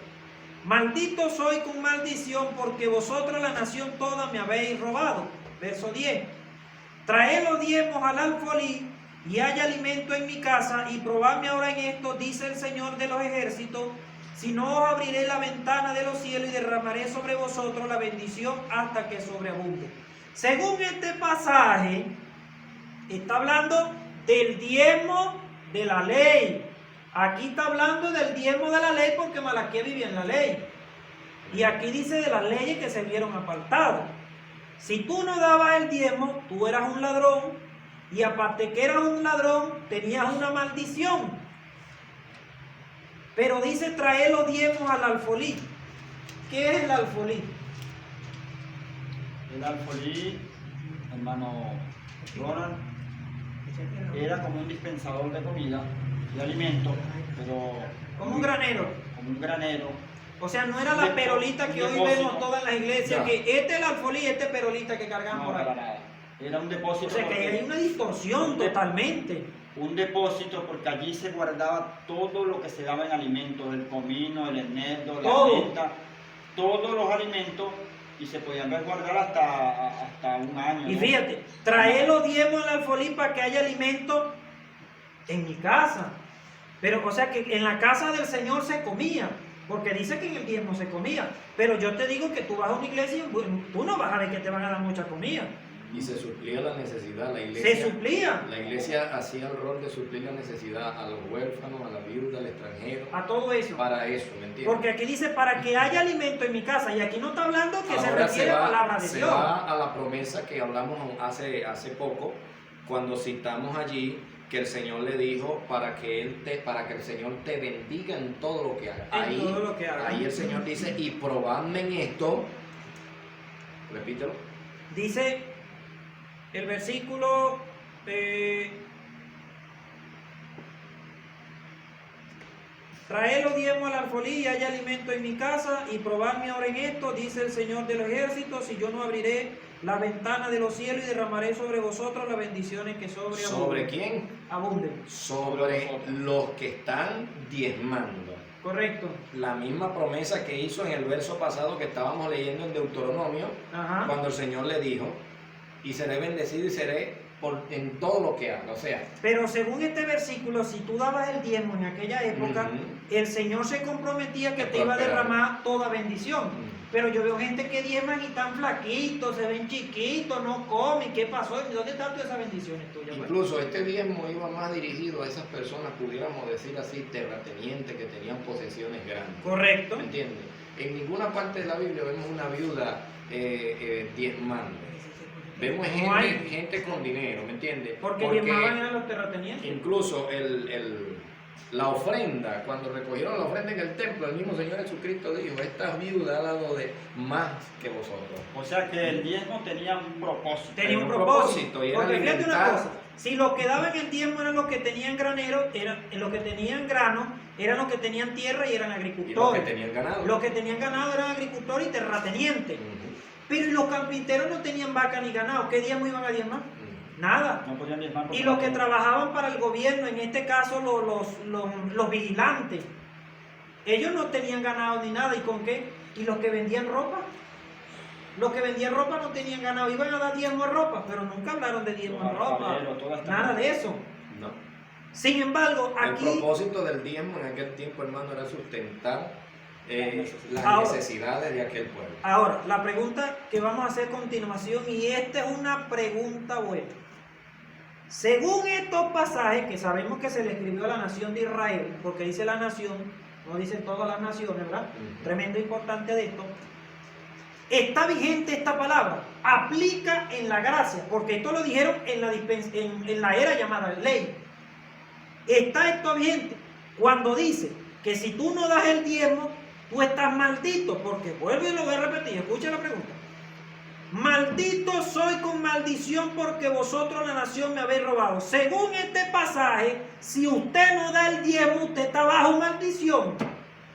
maldito soy con maldición, porque vosotros la nación toda me habéis robado. Verso 10, traed los diezmos al alfolí, y haya alimento en mi casa, y probadme ahora en esto, dice el Señor de los ejércitos, si no os abriré la ventana de los cielos y derramaré sobre vosotros la bendición hasta que sobreabunde. Según este pasaje, está hablando del diezmo de la ley. Aquí está hablando del diezmo de la ley porque Malaquías vivía en la ley. Y aquí dice de las leyes que se vieron apartadas. Si tú no dabas el diezmo, tú eras un ladrón. Y aparte que eras un ladrón, tenías una maldición. Pero dice traer los diezmos al alfolí. ¿Qué es el alfolí? El alfolí, hermano Ronald, era como un dispensador de comida, de alimentos, pero Como un granero. como un granero. O sea, no era la perolita que hoy vemos todas en las iglesias, Ya. que este es el alfolí, este es perolita que cargan No, por ahí. para nada. Era un depósito. O sea, que hay una distorsión totalmente. Un depósito porque allí se guardaba todo lo que se daba en alimentos, el comino, el eneldo, la Todo. menta, todos los alimentos, y se podían resguardar hasta un año. Y ¿no? fíjate, traer los diezmos al alfolí para que haya alimento en mi casa. Pero, o sea, que en la casa del Señor se comía, porque dice que en el diezmo se comía. Pero yo te digo que tú vas a una iglesia y tú no vas a ver que te van a dar mucha comida. Y se suplía la necesidad, la iglesia. Se suplía La iglesia hacía el rol de suplir la necesidad a los huérfanos, a la viuda, al extranjero, a todo eso. para eso, ¿me entiendes? Porque aquí dice para que haya alimento en mi casa. Y aquí no está hablando que se Ahora refiere a palabras de se Dios. va a la promesa que hablamos hace poco, cuando citamos allí que el Señor le dijo para que el Señor te bendiga en todo lo que haga. En todo lo que haga. Ahí el Señor dice, y probadme en esto, repítelo. Dice el versículo traed los diezmos al alfolí y haya alimento en mi casa, y probadme ahora en esto, dice el Señor de los ejércitos, si yo no abriré la ventana de los cielos y derramaré sobre vosotros las bendiciones que sobre ¿Sobre quién? abunden. Sobre los que están diezmando. Correcto. La misma promesa que hizo en el verso pasado que estábamos leyendo en Deuteronomio, Ajá. cuando el Señor le dijo, y seré bendecido y seré en todo lo que haga. O sea, Pero según este versículo, si tú dabas el diezmo en aquella época, Ujú. el Señor se comprometía que Que te iba a prosperara. derramar toda bendición. Ujú. Pero yo veo gente que diezman y están flaquitos, se ven chiquitos, no comen. ¿Qué pasó? ¿Dónde están todas esas bendiciones tuyas? Pues? Incluso este diezmo iba más dirigido a esas personas, pudiéramos decir así, terratenientes que tenían posesiones grandes. Correcto. ¿Me entiendes? En ninguna parte de la Biblia vemos una viuda diezmando. Vemos No hay. gente con dinero, ¿me entiendes? Porque diezmaban eran los terratenientes. Incluso la ofrenda, cuando recogieron la ofrenda en el templo, el mismo Señor Jesucristo dijo, esta viuda ha dado de más que vosotros. O sea que el diezmo tenía un propósito. Tenía un un propósito. propósito, y era Porque fíjate una alimentar. cosa, si los que daban el diezmo eran los que tenían granero, los que tenían grano, eran los que tenían tierra y eran Y los que agricultores. tenían ganado. Los que tenían ganado eran agricultores y terratenientes. Ujú, Pero ¿y los carpinteros no tenían vaca ni ganado? ¿Qué diezmo iban a diezmar? ujú. Nada. No podían diezmar porque Y los no que tenían. trabajaban para el gobierno, en este caso los vigilantes, ellos no tenían ganado ni nada. ¿Y con qué? ¿Y los que vendían ropa? Los que vendían ropa no tenían ganado, iban a dar diezmo a ropa, pero nunca hablaron de diezmo a Los ropa. alfareros, toda esta Nada gente. de eso. No. Sin embargo, El aquí, propósito del diezmo en aquel tiempo, hermano, era sustentar las Ahora. necesidades de aquel pueblo. ahora, la pregunta que vamos a hacer a continuación, y esta es una pregunta buena. Según estos pasajes, que sabemos que se le escribió a la nación de Israel, porque dice la nación, no dice todas las naciones, ¿verdad? Ujú. Tremendo importante de esto. Está vigente esta palabra, aplica en la gracia, porque esto lo dijeron en la era llamada ley. Está esto vigente cuando dice que si tú no das el diezmo, tú estás maldito, porque vuelvo y lo voy a repetir, escucha la pregunta. Maldito soy con maldición porque vosotros la nación me habéis robado. Según este pasaje, si usted no da el diezmo, usted está bajo maldición.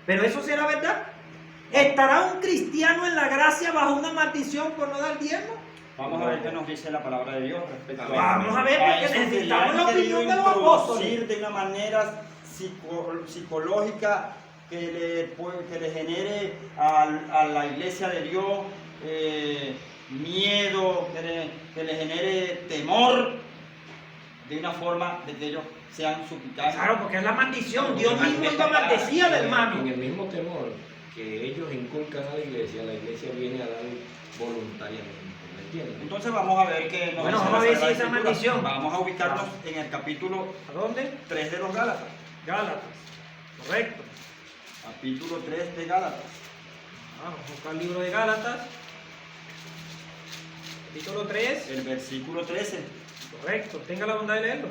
Pero eso será verdad. ¿Estará un cristiano en la gracia bajo una maldición por no dar diezmo? Vamos a ver qué nos dice la palabra de Dios respecto a Vamos a ver, a porque eso que necesitamos le han la opinión querido de los apóstoles. introducir de una manera psicológica que le genere a la iglesia de Dios miedo, que le genere temor, de una forma de que ellos sean suplicantes. Claro, porque es la maldición. Dios Porque mismo lo maldecía del En hermano. el mismo temor que ellos inculcan a la iglesia viene a dar voluntariamente. ¿Me entiendes? Entonces vamos a ver que nos Bueno, dice vamos a la ver si Sagrada esa Escritura. maldición. Vamos a ubicarnos en el capítulo ¿A dónde? 3 de los Gálatas. Gálatas. Correcto. Capítulo 3 de Gálatas. Vamos a buscar el libro de Gálatas. Capítulo 3. El versículo 13 Correcto. Tenga la bondad de leerlo.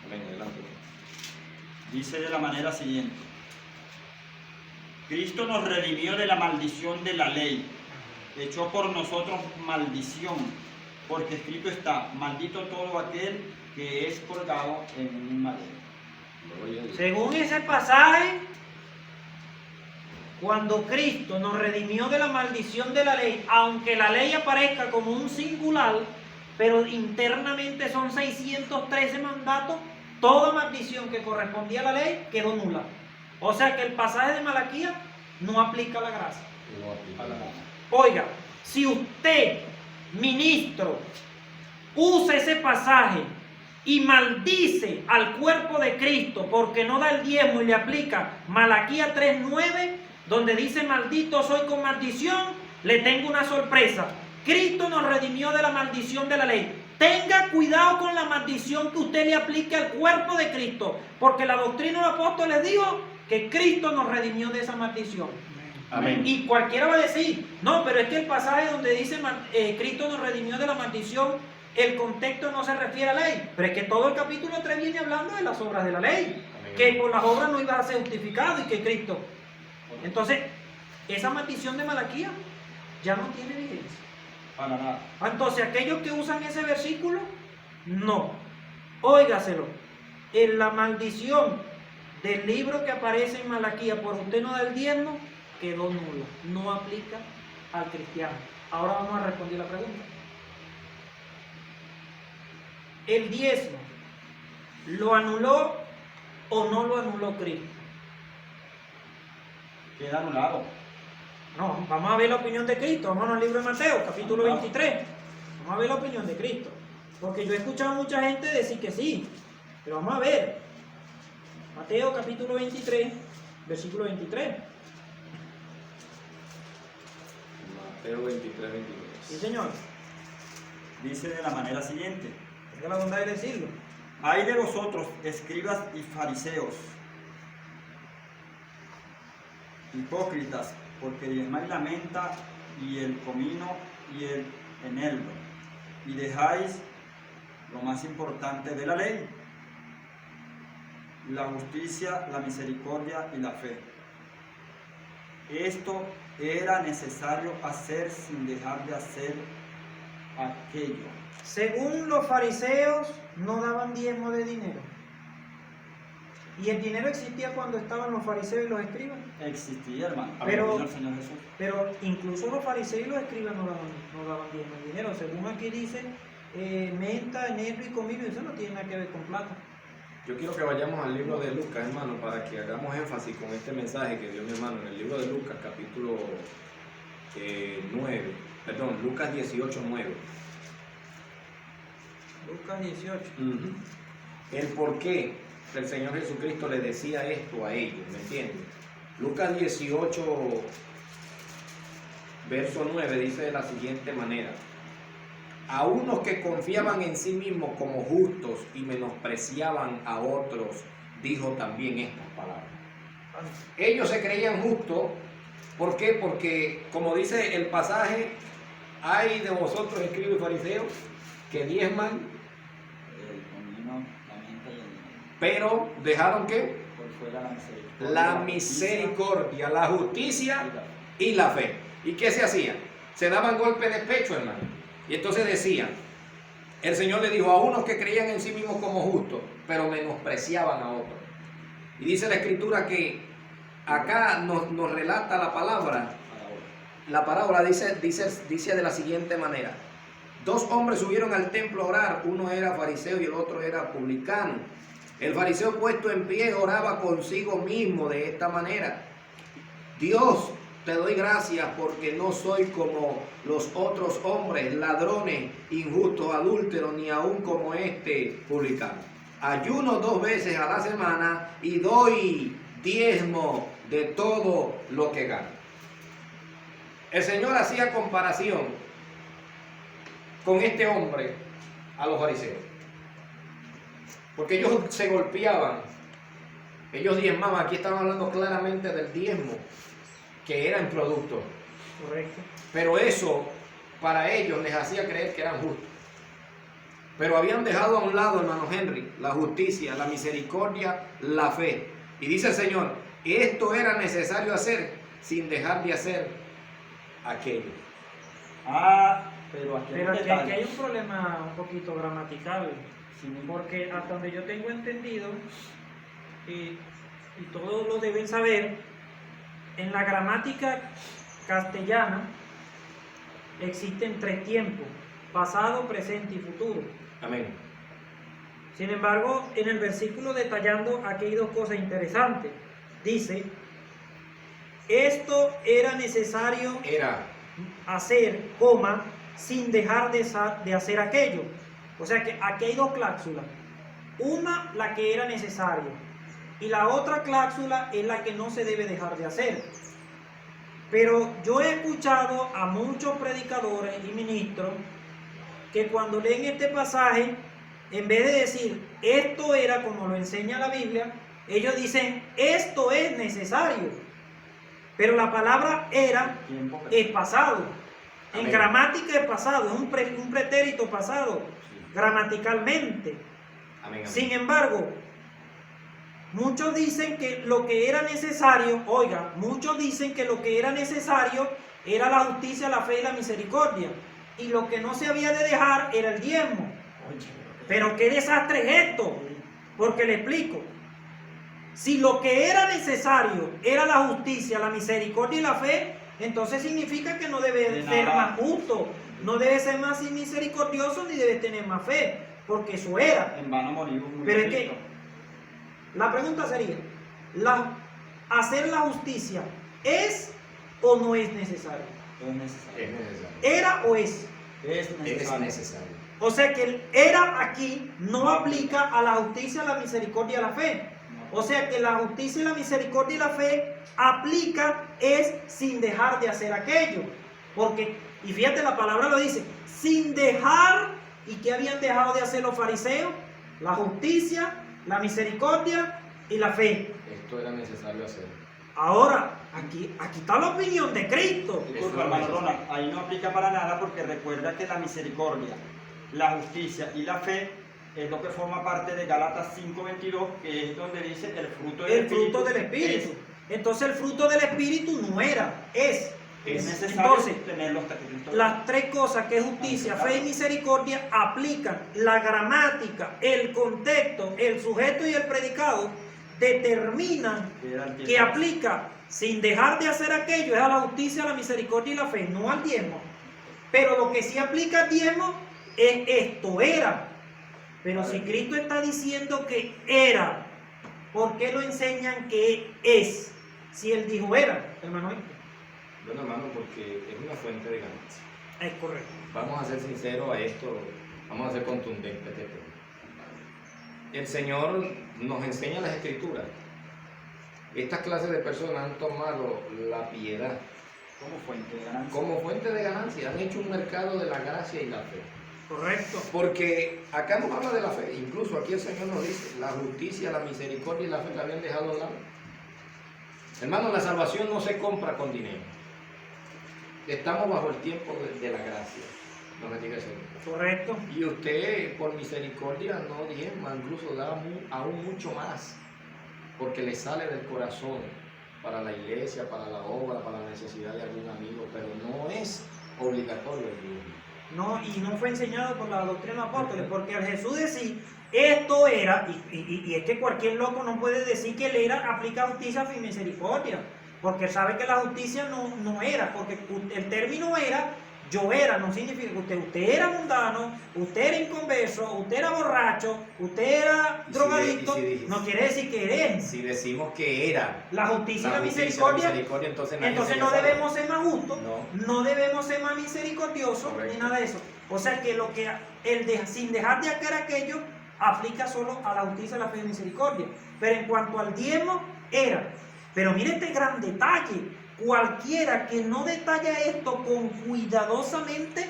Amén, adelante. dice de la manera siguiente: Cristo nos redimió de la maldición de la ley, echó por nosotros maldición, porque escrito está: maldito todo aquel que es colgado en un madero. Gloria a Dios. Según ese pasaje, cuando Cristo nos redimió de la maldición de la ley, aunque la ley aparezca como un singular, pero internamente son 613 mandatos, toda maldición que correspondía a la ley quedó nula. O sea que el pasaje de Malaquías no aplica la gracia. No aplica la gracia. Oiga, si usted, ministro, usa ese pasaje y maldice al cuerpo de Cristo porque no da el diezmo y le aplica Malaquías 3:9, donde dice maldito soy con maldición, le tengo una sorpresa. Cristo nos redimió de la maldición de la ley. Tenga cuidado con la maldición que usted le aplique al cuerpo de Cristo, porque la doctrina de los apóstoles dijo que Cristo nos redimió de esa maldición. Amén. Y cualquiera va a decir, no, pero es que el pasaje donde dice Cristo nos redimió de la maldición, el contexto no se refiere a ley, pero es que todo el capítulo 3 viene hablando de las obras de la ley, Amén. que por las obras no ibas a ser justificado y que Cristo. Entonces, esa maldición de Malaquías ya no tiene vigencia. Para nada. Entonces, aquellos que usan ese versículo, no. Óigaselo. En la maldición del libro que aparece en Malaquías por usted no dar el diezmo, quedó nula. No aplica al cristiano. Ahora vamos a responder la pregunta. ¿El diezmo lo anuló o no lo anuló Cristo? Queda anulado. No, vamos a ver la opinión de Cristo. Vamos al libro de Mateo, capítulo 23. Vamos a ver la opinión de Cristo. Porque yo he escuchado a mucha gente decir que sí. Pero vamos a ver. Mateo, capítulo 23, versículo 23. Mateo 23, 22. Sí, señor. Dice de la manera siguiente: Tenga la bondad de decirlo. Ay de vosotros, escribas y fariseos, hipócritas, porque diezmáis la menta y el comino y el eneldo, y dejáis lo más importante de la ley, la justicia, la misericordia y la fe. Esto era necesario hacer sin dejar de hacer aquello. Según los fariseos, no daban diezmo de dinero. Y el dinero existía cuando estaban los fariseos y los escribas. Existía, hermano. Pero- el Señor Jesús. Pero incluso los fariseos y los escribas no daban diezmo de dinero. Según aquí dice, menta, eneldo y comino, eso no tiene nada que ver con plata. Yo quiero que vayamos al libro de Lucas, hermano, para que hagamos énfasis con este mensaje que dio mi hermano en el libro de Lucas, capítulo 9, perdón, Lucas 18, 9. Lucas 18. El por qué el Señor Jesucristo le decía esto a ellos, ¿me entiendes? Lucas 18, verso 9 dice de la siguiente manera: a unos que confiaban en sí mismos como justos y menospreciaban a otros, dijo también estas palabras. Ellos se creían justos, ¿por qué? Porque, como dice el pasaje, hay de vosotros, escribas y fariseos, que diezman, El comino, la menta y el eneldo. pero dejaron ¿qué? Por fuera la misericordia. La misericordia, la justicia y la fe. ¿Y qué se hacía? Se daban golpes de pecho, hermano. Y entonces decían, el Señor le dijo a unos que creían en sí mismos como justos, pero menospreciaban a otros. Y dice la Escritura que acá nos relata la palabra. La parábola dice de la siguiente manera: dos hombres subieron al templo a orar, uno era fariseo y el otro era publicano. El fariseo, puesto en pie, oraba consigo mismo de esta manera: Dios, te doy gracias porque no soy como los otros hombres, ladrones, injustos, adúlteros, ni aun como este publicano. Ayuno 2 veces a la semana y doy diezmo de todo lo que gano. El Señor hacía comparación con este hombre a los fariseos, porque ellos se golpeaban, ellos diezmaban. Aquí estamos hablando claramente del diezmo, que era en producto. Correcto. Pero eso para ellos les hacía creer que eran justos. Pero habían dejado a un lado, hermano Henry, la justicia, la misericordia, la fe. Y dice el Señor, esto era necesario hacer sin dejar de hacer aquello. Pero aquí hay Pero un aquí detalle. hay un problema un poquito gramatical, Sí, porque hasta donde yo tengo entendido, y todos lo deben saber, en la gramática castellana existen 3 tiempos: pasado, presente y futuro. Amén. Sin embargo, en el versículo detallando, aquí hay 2 cosas interesantes. Dice, esto era necesario hacer, sin dejar de hacer aquello. O sea que aquí hay 2 cláusulas. Una, la que era necesario, y la otra cláusula es la que no se debe dejar de hacer. Pero yo he escuchado a muchos predicadores y ministros que cuando leen este pasaje, en vez de decir esto era como lo enseña la Biblia, ellos dicen esto es necesario. Pero la palabra era es pasado. En Amén. gramática es pasado, es un pretérito pasado, gramaticalmente. Amén, amén. Sin embargo, muchos dicen que lo que era necesario, oiga, muchos dicen que lo que era necesario era la justicia, la fe y la misericordia. Y lo que no se había de dejar era el diezmo. Pero qué desastre es esto, porque le explico. Si lo que era necesario era la justicia, la misericordia y la fe, entonces significa que no debe ser más justo, no debe ser más misericordioso, ni debe tener más fe, porque eso era. En vano morir un Pero es que la pregunta sería, ¿hacer la justicia es o no es necesario? es necesario. Es necesario. ¿Era o es? Es Es necesario. necesario. O sea que el era aquí no aplica a la justicia, la misericordia y la fe. O sea que la justicia, la misericordia y la fe aplica es sin dejar de hacer aquello. Porque, y fíjate, la palabra lo dice, sin dejar. ¿Y qué habían dejado de hacer los fariseos? La justicia, la misericordia y la fe. Esto era necesario hacer. Ahora, aquí está la opinión de Cristo. Disculpa, hermano Ronald, ahí no aplica para nada porque recuerda que la misericordia, la justicia y la fe es lo que forma parte de Gálatas 5:22, que es donde dice el fruto del El fruto del Espíritu. Entonces el fruto del Espíritu no era, es. Es necesario Entonces, tenerlo hasta que Cristo las 3 cosas que es justicia, fe y misericordia aplican. La gramática, el contexto, el sujeto y el predicado determinan que aplica sin dejar de hacer aquello es a la justicia, a la misericordia y la fe, no al diezmo. Pero lo que sí aplica al diezmo es esto era. Pero si Cristo está diciendo que era, ¿por qué lo enseñan que es? Si Él dijo era, hermano. Bueno, hermano, porque es una fuente de ganancia. Es correcto. Vamos a ser sinceros a esto, vamos a ser contundentes a este tema. El Señor nos enseña las Escrituras. Estas clases de personas han tomado la piedad como fuente de ganancia. como fuente de ganancia, han hecho un mercado de la gracia y la fe. Correcto. Porque acá nos habla de la fe, incluso aquí el Señor nos dice, la justicia, la misericordia y la fe la habían dejado a un lado. Hermano, la salvación no se compra con dinero. Estamos bajo el tiempo de la gracia, nos bendiga el Señor. Correcto. Y usted, por misericordia, no diezma, incluso da aún mucho más, porque le sale del corazón para la iglesia, para la obra, para la necesidad de algún amigo, pero no es obligatorio el diezmo. No, y no fue enseñado por la doctrina de los apóstoles, porque al Jesús decir, esto era, y es que cualquier loco no puede decir que el era aplica justicia, fe y misericordia, porque sabe que la justicia no era, porque el término era, yo era, no significa que usted era mundano, usted era inconverso, usted era borracho, usted era drogadicto, no quiere decir que eres. Si decimos que era La justicia y la misericordia, entonces no debemos ser más justos, no debemos ser más misericordiosos, correcto, ni nada de eso. O sea que lo que sin dejar de hacer aquello, aplica solo a la justicia, la fe y misericordia. Pero en cuanto al diezmo, era. Pero mire este gran detalle. Cualquiera que no detalla esto con cuidadosamente,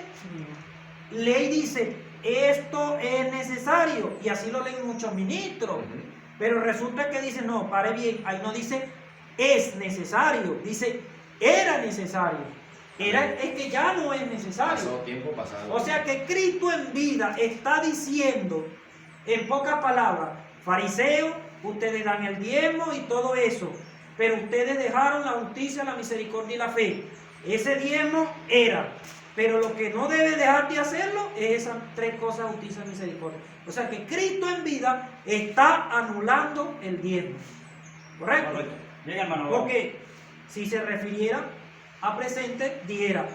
ley dice, esto es necesario. Y así lo leen muchos ministros. Pero resulta que dice, no, pare bien, ahí no dice, es necesario. Dice, era necesario. Es que ya no es necesario. Pasó tiempo pasado. O sea que Cristo en vida está diciendo, en pocas palabras, fariseos, ustedes dan el diezmo y todo eso, pero ustedes dejaron la justicia, la misericordia y la fe. Ese diezmo era, pero lo que no debe dejar de hacerlo es esas tres cosas, justicia y misericordia. O sea que Cristo en vida está anulando el diezmo. ¿Correcto? Correcto. Bien, hermano. Porque si se refiriera a presente, dijera,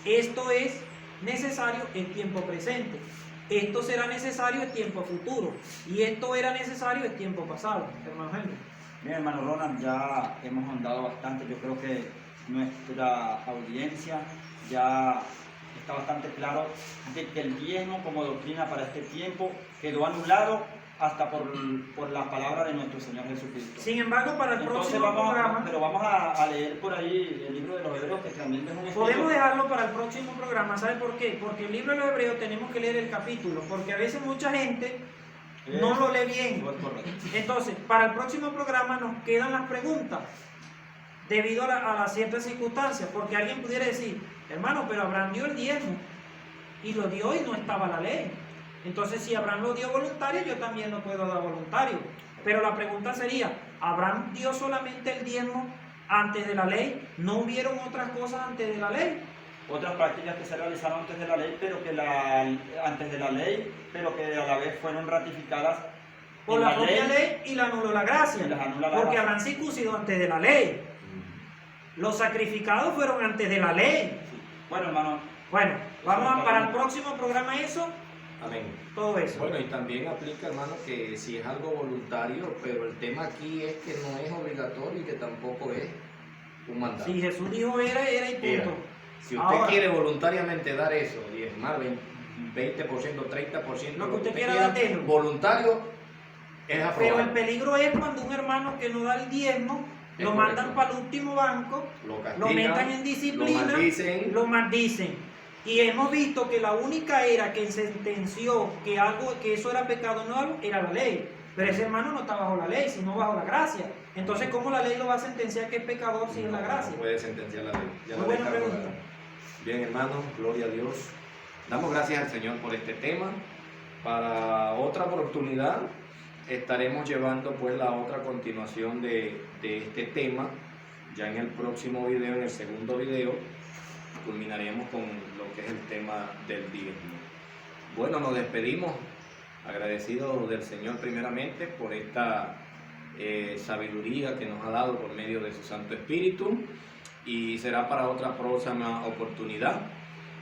esto es necesario en tiempo presente. Esto será necesario en tiempo futuro. Y esto era necesario en tiempo pasado, hermano Henry. Bien, hermano Ronald, ya hemos andado bastante. Yo creo que nuestra audiencia ya está bastante claro de que el diezmo como doctrina para este tiempo quedó anulado hasta por la palabra de nuestro Señor Jesucristo. Sin embargo, para el próximo programa... Pero vamos a leer por ahí el libro de los Hebreos, que también es un estudio. Podemos dejarlo para el próximo programa. ¿Sabe por qué? Porque el libro de los Hebreos tenemos que leer el capítulo, porque a veces mucha gente no lo lee bien. Entonces, para el próximo programa nos quedan las preguntas debido a las ciertas circunstancias, porque alguien pudiera decir, hermano, pero Abraham dio el diezmo y lo dio y no estaba la ley. Entonces, si Abraham lo dio voluntario, yo también lo puedo dar voluntario. Pero la pregunta sería, ¿Abraham dio solamente el diezmo antes de la ley? ¿No hubieron otras cosas antes de la ley? Otras prácticas que se realizaron antes de la ley, pero que a la vez fueron ratificadas por la propia ley y la anuló la gracia. Porque Abraham circuncidó antes de la ley. Los sacrificados fueron antes de la ley. Bueno, hermano. Bueno, vamos para el próximo programa eso. Amén. Todo eso. Bueno, y también aplica, hermano, que si es algo voluntario, pero el tema aquí es que no es obligatorio y que tampoco es un mandato. Si Jesús dijo era y punto. Si usted quiere voluntariamente dar eso, diezmar 20%, 30%, lo que usted quiera dar, voluntario es aprobado. Pero el peligro es cuando un hermano que no da el diezmo, lo mandan para el último banco, lo castigan, lo metan en disciplina, lo maldicen. Y hemos visto que la única era que sentenció que eso era pecado nuevo era la ley. Pero ese hermano no está bajo la ley, sino bajo la gracia. Entonces, ¿cómo la ley lo va a sentenciar que es pecador si es la gracia? No puede sentenciar la ley. Muy buena pregunta. Bien, hermanos, gloria a Dios. Damos gracias al Señor por este tema. Para otra oportunidad estaremos llevando pues la otra continuación de este tema. Ya en el próximo video, en el segundo video, culminaremos con lo que es el tema del diezmo. Bueno, nos despedimos, agradecidos del Señor primeramente por esta sabiduría que nos ha dado por medio de su Santo Espíritu, y será para otra próxima oportunidad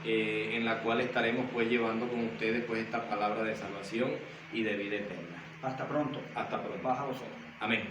en la cual estaremos pues llevando con ustedes pues esta palabra de salvación y de vida eterna. Hasta pronto. Hasta pronto. Baja vosotros. Amén.